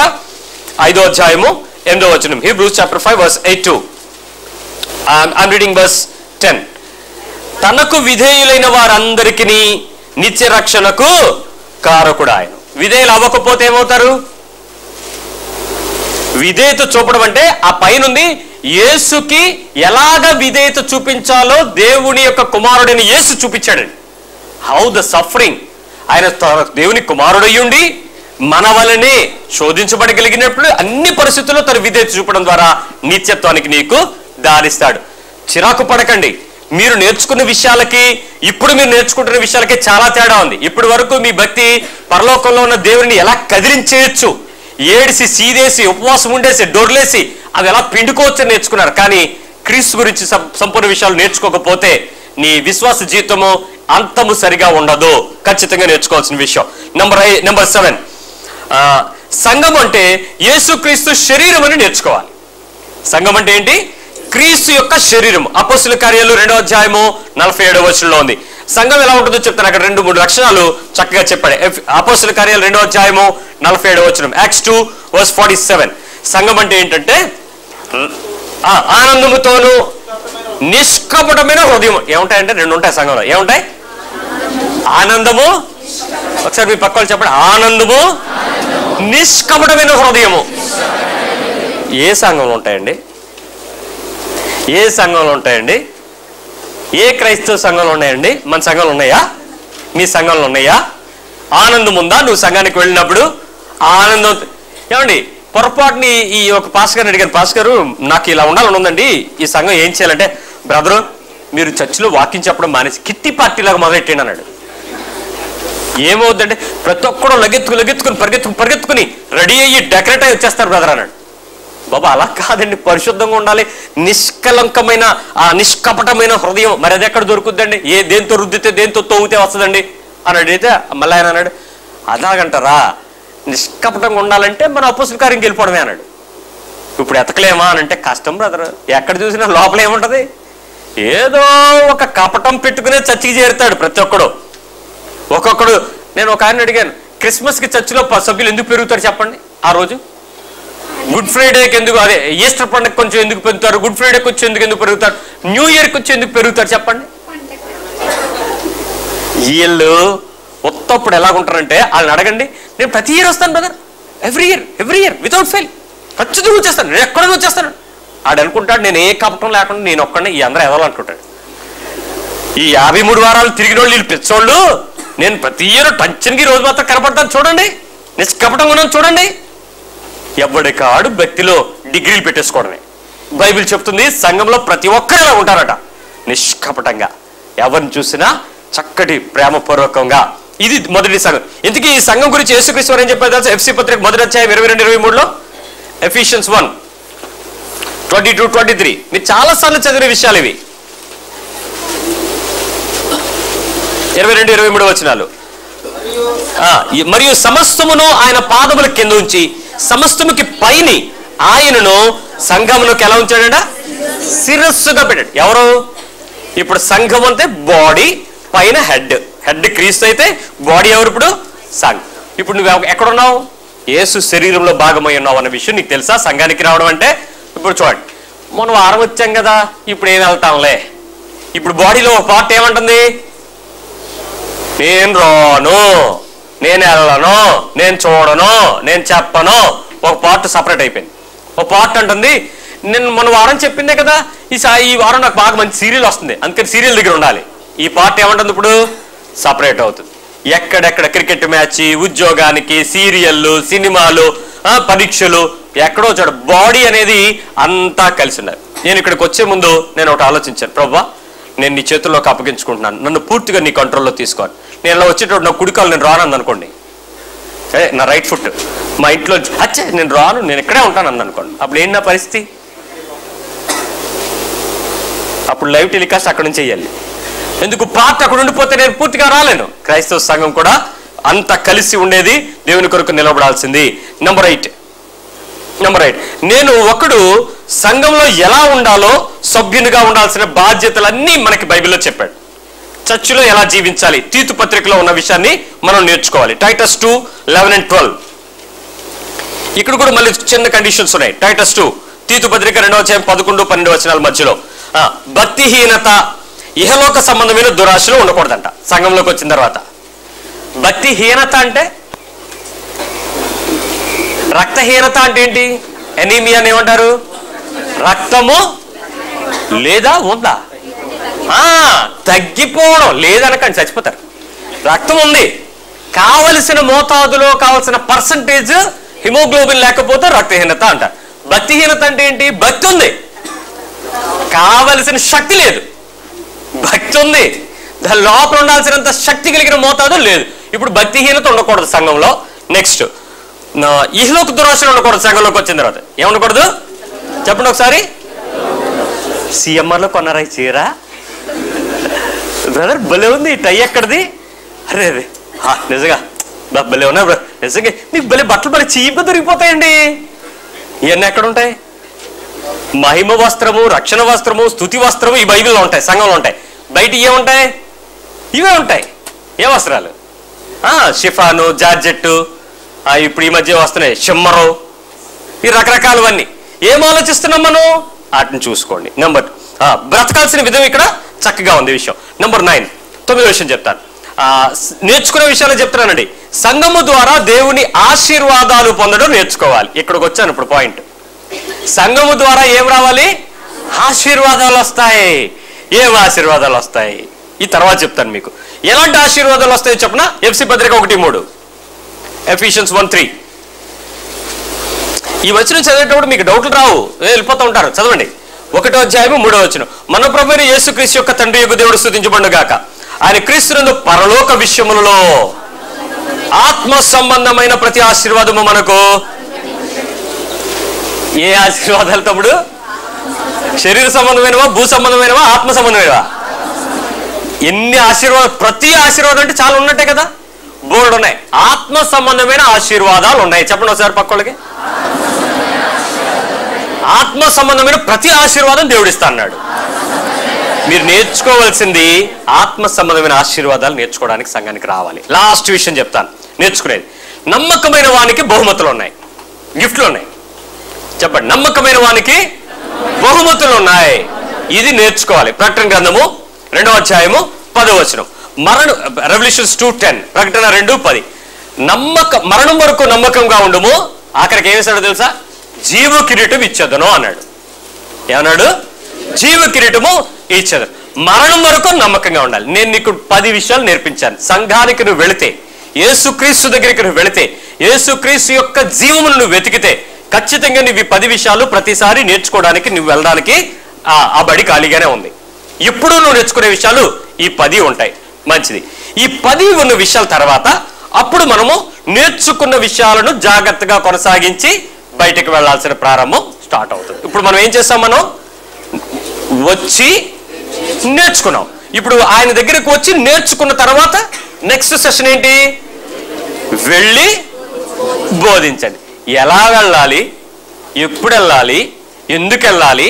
5వ అధ్యాయము 8వ వచనం. Hebrews chapter 5 verse 8-2. I'm reading verse 10. తనకు విధేయులైన వారందరికీ నిత్య రక్షణకు కారకుడు ఆయన. విధేయులు అవ్వకపోతే ఏమవుతారు? విధేయత చూపడం అంటే ఆ పైనుంది యేసుకి ఎలాగ విధేయత చూపించాలో దేవుని యొక్క కుమారుడిని యేసు చూపించాడండి. హౌ ద సఫరింగ్, ఆయన దేవుని కుమారుడయ్యుండి మన వలనే శోధించబడగలిగినప్పుడు అన్ని పరిస్థితుల్లో తన విధేయత చూపడం ద్వారా నిత్యత్వానికి నీకు దారిస్తాడు. చిరాకు పడకండి. మీరు నేర్చుకున్న విషయాలకి ఇప్పుడు మీరు నేర్చుకుంటున్న విషయాలకి చాలా తేడా ఉంది. ఇప్పటి వరకు మీ భక్తి పరలోకంలో ఉన్న దేవుని ఎలా కదిలించేయచ్చు, ఏడిసి సీదేసి ఉపవాసం ఉండేసి డొర్లేసి అవి ఎలా పిండుకోవచ్చు అని నేర్చుకున్నారు. కానీ క్రీస్తు గురించి సంపూర్ణ విషయాలు నేర్చుకోకపోతే నీ విశ్వాస జీవితము అంతము సరిగా ఉండదు. ఖచ్చితంగా నేర్చుకోవాల్సిన విషయం. నెంబర్ 7, సంఘం అంటే యేసుక్రీస్తు శరీరం అని నేర్చుకోవాలి. సంఘం అంటే ఏంటి? క్రీస్తు యొక్క శరీరం. అపోస్తుల కార్యాలు 2వ అధ్యాయము 47వ వచనంలో ఉంది. సంఘం ఎలా ఉంటుందో చెప్తాను. అక్కడ 2-3 లక్షణాలు చక్కగా చెప్పాడు. అపోస్తుల కార్యాలు 2వ అధ్యాయము 47వ వచనం, Acts 2:47. సంఘం అంటే ఏంటంటే ఆనందముతోను నిష్కపటమైన హృదయం. ఏముంటాయంటే 2 ఉంటాయి సంఘంలో. ఏముంటాయి? ఆనందము, ఒకసారి మీ పక్క వాళ్ళు చెప్పండి, ఆనందము, నిష్కపటమైన హృదయము. ఏ సంఘంలో ఉంటాయండి? ఏ సంఘంలో ఉంటాయండి? ఏ క్రైస్తవ సంఘంలో ఉన్నాయండి? మన సంఘంలో ఉన్నాయా? మీ సంఘంలో ఉన్నాయా? ఆనందం ఉందా? నువ్వు సంఘానికి వెళ్ళినప్పుడు ఆనందం. ఏమండి, పొరపాటుని ఈ ఒక పాస్టర్ గారిని అడిగాను, పాస్టర్ గారు నాకు ఇలా ఉండాలని ఉందండి, ఈ సంఘం ఏం చేయాలంటే, బ్రదరు మీరు చర్చిలో వాకింగ్ చెప్పడం మానేసి కిట్టి పార్టీలాగా మొదలెట్టండి అన్నాడు. ఏమవుద్దంటే ప్రతి ఒక్కడు పరిగెత్తుకుని రెడీ అయ్యి డెకరేట్ అయ్యి వచ్చేస్తారు బ్రదర్ అన్నాడు. బాబా అలా కాదండి, పరిశుద్ధంగా ఉండాలి, నిష్కలంకమైన ఆ నిష్కపటమైన హృదయం. మరి అది ఎక్కడ దొరుకుద్దండి? దేంతో రుద్దితే దేంతో తోగితే వస్తుందండి అని అడిగితే మళ్ళీ ఆయన అన్నాడు, అలాగంటారా, నిష్కపటంగా ఉండాలంటే మన అపోస్తుల కార్యం వెళ్ళిపోవడమే అన్నాడు. ఇప్పుడు ఎతకలేమా అని అంటే కష్టం బ్రదర్. ఎక్కడ చూసినా లోపల ఏముంటది? ఏదో ఒక కపటం పెట్టుకునే చర్చికి చేరుతాడు ప్రతి ఒక్కడు. ఒక్కొక్కడు. నేను ఒక ఆయన అడిగాను, క్రిస్మస్కి చర్చిలో సభ్యులు ఎందుకు పెరుగుతారు చెప్పండి? ఆ రోజు గుడ్ ఫ్రైడేకి ఎందుకు, అదే ఈస్టర్ పండుగ కొంచెం ఎందుకు పెరుగుతారు, గుడ్ ఫ్రైడేకి వచ్చి ఎందుకు పెరుగుతారు, న్యూ ఇయర్కి వచ్చి ఎందుకు పెరుగుతారు చెప్పండి? వీళ్ళు ఉత్తప్పుడు ఎలాగుంటారంటే వాళ్ళని అడగండి, నేను ప్రతి ఇయర్ వస్తాను brother, every year without fail ఖచ్చితంగా వచ్చేస్తాను, నేను ఎక్కడికి వచ్చేస్తాను. ఆడు అనుకుంటాడు నేను ఏ కపటం లేకుండా నేను ఒక్కడే ఈ అందరూ ఎదవాలనుకుంటాడు. ఈ 53 వారాలు తిరిగిన వాళ్ళు వీళ్ళు పిచ్చోళ్ళు, నేను ప్రతి ఇయర్ టంచన్కి రోజు మాత్రం కనపడతాను చూడండి, నిష్కపటంగా ఉన్నాను చూడండి. ఎవడికాడు భక్తిలో డిగ్రీలు పెట్టేసుకోవడమే. బైబిల్ చెప్తుంది సంఘంలో ప్రతి ఒక్కరు ఇలా ఉంటారట, నిష్కపటంగా, ఎవరిని చూసినా చక్కటి ప్రేమపూర్వకంగా. ఇది మొదటి సంఘం. ఇంతకీ ఈ సంఘం గురించి యేసుక్రీస్తు వారు ఏం చెప్పారు తెలుసా? ఎఫ్సీ పత్రిక 1వ అధ్యాయం 22-23లో, ఎఫిషియన్స్ 1:22-23. మీరు చాలాసార్లు చదివిన విషయాలు ఇవి. 22, 23 వచనాలు. మరియు సమస్తమును ఆయన పాదముల కింద ఉంచి సమస్తముకి పైని ఆయనను సంఘమునకు ఎలా ఉంచాడ? శిరస్సుగా పెట్టాడు. ఎవరు? ఇప్పుడు సంఘం అంటే బాడీ, పైన హెడ్. హెడ్ క్రీస్తు అయితే బాడీ ఎవరు? ఇప్పుడు సంఘం. ఇప్పుడు నువ్వు ఎక్కడున్నావు? యేసు శరీరంలో భాగమై ఉన్నావు అన్న విషయం నీకు తెలుసా? సంఘానికి రావడం అంటే ఇప్పుడు చూడండి, మనం వారం వచ్చాం కదా, ఇప్పుడు ఏం వెళ్తాంలే. ఇప్పుడు బాడీలో ఒక పార్ట్ ఏమంటుంది? నేను రాను, నేను వెళ్ళను, నేను చూడను, నేను చెప్పను. ఒక పార్ట్ సపరేట్ అయిపోయింది. ఒక పార్ట్ అంటుంది, నేను మన వారం చెప్పిందే కదా, ఈ వారం నాకు బాగా మంచి సీరియల్ వస్తుంది, అందుకని సీరియల్ దగ్గర ఉండాలి. ఈ పార్ట్ ఏమంటుంది? ఇప్పుడు సపరేట్ అవుతుంది. ఎక్కడెక్కడ క్రికెట్ మ్యాచ్, ఉద్యోగానికి, సీరియళ్ళు, సినిమాలు, పరీక్షలు, ఎక్కడో చూడ బాడీ అనేది అంతా కలిసి ఉన్నది. నేను ఇక్కడికి వచ్చే ముందు నేను ఒకటి ఆలోచించాను, ప్రభువా నేను నీ చేతుల్లోకి అప్పగించుకుంటున్నాను, నన్ను పూర్తిగా నీ కంట్రోల్లో తీసుకోవాలి. నేను ఇలా వచ్చేటప్పుడు నా కుడికాలు నేను రాను అనుకోండి, నా రైట్ ఫుట్ మా ఇంట్లో అచ్చే నేను రాను, నేను ఇక్కడే ఉంటాను అనుకోండి, అప్పుడు ఏంటి నా పరిస్థితి? అప్పుడు లైవ్ టెలికాస్ట్ అక్కడ నుంచి చెయ్యాలి. ఎందుకు? పార్ట్ అక్కడ ఉండిపోతే నేను పూర్తిగా రాలేను. క్రైస్తవ సంఘం కూడా అంత కలిసి ఉండేది, దేవుని కొరకు నిలబడాల్సింది. నెంబర్ 8, నేను ఒకడు సంఘంలో ఎలా ఉండాలో, సభ్యునిగా ఉండాల్సిన బాధ్యతలన్నీ మనకి బైబిల్లో చెప్పాడు. చర్చిలో ఎలా జీవించాలి, తీతు పత్రికలో ఉన్న విషయాన్ని మనం నేర్చుకోవాలి. Titus 2:11 and 12. ఇక్కడ కూడా మళ్ళీ చిన్న కండిషన్స్ ఉన్నాయి. టైటస్ 2 తీతు పత్రిక 2వ అధ్యాయం 11-12 వచనాల మధ్యలో భక్తిహీనత, ఇహలోక సంబంధమైన దురాశలు ఉండకూడదంట సంఘంలోకి వచ్చిన తర్వాత. భక్తిహీనత అంటే, రక్తహీనత అంటే ఏంటి? ఎనీమియా అని ఏమంటారు? రక్తము లేదా ఉందా? తగ్గిపోవడం లేదనకండి, చచ్చిపోతారు. రక్తం ఉంది, కావలసిన మోతాదులో కావలసిన పర్సంటేజ్ హిమోగ్లోబిన్ లేకపోతే రక్తహీనత అంటారు. భక్తిహీనత అంటే ఏంటి? భక్తి ఉంది, కావలసిన శక్తి లేదు. భక్తి ఉంది, దాని లోపల ఉండాల్సినంత శక్తి కలిగిన మోతాదు లేదు. ఇప్పుడు భక్తిహీనత ఉండకూడదు సంఘంలో. నెక్స్ట్, ఇహలోక దురాశలు ఉండకూడదు సంఘంలోకి వచ్చిన తర్వాత. ఏముండకూడదు చెప్పండి ఒకసారి. సిఎంఆర్లో కొన్నారా ఈ చీర? బ్రదర్ భలే ఉంది, టై ఎక్కడిది? అరే అరే నిజంగా భలే ఉన్నా బ్రదర్, నిజంగా మీకు భలే బట్టలు భలే చీప్గా దొరికిపోతాయండి. ఇవన్నీ ఎక్కడ ఉంటాయి? మహిమ వస్త్రము, రక్షణ వస్త్రము, స్తుతి వస్త్రము ఈ బైబిల్లో ఉంటాయి, సంఘంలో ఉంటాయి. బయట ఏముంటాయి? ఇవే ఉంటాయి. ఏ వస్త్రాలు? షిఫాను, జార్జెట్టు, ఇప్పుడు ఈ మధ్య వస్తున్నాయి షిమ్మరు, ఈ రకరకాలవన్నీ. ఏం ఆలోచిస్తున్నాం మనం? వాటిని చూసుకోండి. బ్రతకాల్సిన విధం ఇక్కడ చక్కగా ఉంది విషయం. నెంబర్ 9, 9వ విషయం చెప్తాను. నేర్చుకునే విషయాలు చెప్తున్నానండి. సంఘము ద్వారా దేవుని ఆశీర్వాదాలు పొందడం నేర్చుకోవాలి. ఇక్కడికి వచ్చాను ఇప్పుడు పాయింట్. సంఘము ద్వారా ఏం రావాలి? ఆశీర్వాదాలు వస్తాయి. ఏం ఆశీర్వాదాలు వస్తాయి ఈ తర్వాత చెప్తాను మీకు. ఎలాంటి ఆశీర్వాదాలు వస్తాయో చెప్పనా? ఎఫ్సి పత్రిక 1:3, ఎఫిషియన్స్ 1:3. ఈ వచనం చదివేటప్పుడు మీకు డౌట్లు రావు, వెళ్ళిపోతూ ఉంటారు. చదవండి. 1వ అధ్యాయం 3వ వచనం. మన ప్రభువైన యేసుక్రీస్తు యొక్క తండ్రి యొక్క దేవుడు స్తుతించబడును గాక. ఆయన క్రీస్తునందు పరలోక విషయములలో ఆత్మ సంబంధమైన ప్రతి ఆశీర్వాదము మనకు. ఏ ఆశీర్వాదాలు తమ్ముడు? శరీర సంబంధమైనవా, భూ సంబంధమైనవా, ఆత్మ సంబంధమైనవా? ఎన్ని ఆశీర్వాదాలు! ప్రతి ఆశీర్వాదం అంటే చాలా ఉన్నట్టే కదా, బోర్డు ఉన్నాయి. ఆత్మ సంబంధమైన ఆశీర్వాదాలు ఉన్నాయి. చెప్పండి ఒకసారి పక్కలకి. ఆత్మ సంబంధమైన ప్రతి ఆశీర్వాదం దేవుడు ఇస్తా అన్నాడు. మీరు నేర్చుకోవాల్సింది ఆత్మ సంబంధమైన ఆశీర్వాదాలు నేర్చుకోవడానికి సంఘానికి రావాలి. లాస్ట్ విషయం చెప్తాను నేర్చుకునేది. నమ్మకమైన వానికి బహుమతులు ఉన్నాయి, గిఫ్ట్లు ఉన్నాయి. చెప్పండి. నమ్మకమైన వానికి బహుమతులు ఉన్నాయి. ఇది నేర్చుకోవాలి. ప్రకటన గ్రంథము 2వ అధ్యాయము 10వ వచనం. రెవల్యూషన్స్ 2:10, ప్రకటన 2:10. మరణం వరకు నమ్మకంగా ఉండము, ఆఖరికి ఏమిస్తాడో తెలుసా? జీవ కిరీటం ఇచ్చేదను అన్నాడు. ఏమన్నాడు? జీవ కిరీటము ఇచ్చేదను. మరణం వరకు నమ్మకంగా ఉండాలి. నేను నీకు 10 విషయాలు నేర్పించాను. సంఘానికి నువ్వు వెళితే, యేసుక్రీస్తు దగ్గరికి నువ్వు వెళితే, యేసుక్రీస్తు యొక్క జీవమును నువ్వు వెతికితే ఖచ్చితంగా నువ్వు 10 విషయాలు ప్రతిసారి నేర్చుకోవడానికి నువ్వు వెళ్ళడానికి ఆ బడి ఖాళీగానే ఉంది. ఇప్పుడు నువ్వు నేర్చుకునే విషయాలు ఈ 10 ఉంటాయి. మంచిది. ఈ 10 ఉన్న విషయాల తర్వాత అప్పుడు మనము నేర్చుకున్న విషయాలను జాగ్రత్తగా కొనసాగించి బయటకు వెళ్లాల్సిన ప్రారంభం స్టార్ట్ అవుతుంది. ఇప్పుడు మనం ఏం చేస్తాం? మనం వచ్చి నేర్చుకున్నాం. ఇప్పుడు ఆయన దగ్గరికి వచ్చి నేర్చుకున్న తర్వాత నెక్స్ట్ సెషన్ ఏంటి? వెళ్ళి బోధించండి. ఎలా వెళ్ళాలి, ఎప్పుడు వెళ్ళాలి, ఎందుకు వెళ్ళాలి,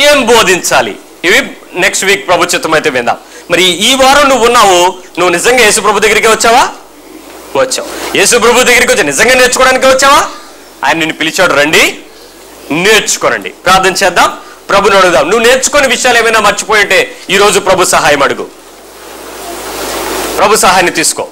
ఏం బోధించాలి, ఇవి నెక్స్ట్ వీక్ ప్రభు చిత్తం అయితే విందాం. మరి ఈ వారం నువ్వు ఉన్నావు, నువ్వు నిజంగా యేసు ప్రభు దగ్గరికి వచ్చావా? వచ్చావు. యేసు ప్రభు దగ్గరికి వచ్చి నిజంగా నేర్చుకోవడానికి వచ్చావా? ఆయన నిన్ను పిలిచాడు, రండి నేర్చుకోనండి. ప్రార్థన చేద్దాం, ప్రభుని అడుగుదాం. నువ్వు నేర్చుకునే విషయాలు ఏమైనా మర్చిపోయి ఉంటే ఈరోజు ప్రభు సహాయం అడుగు, ప్రభు సహాయాన్ని తీసుకో.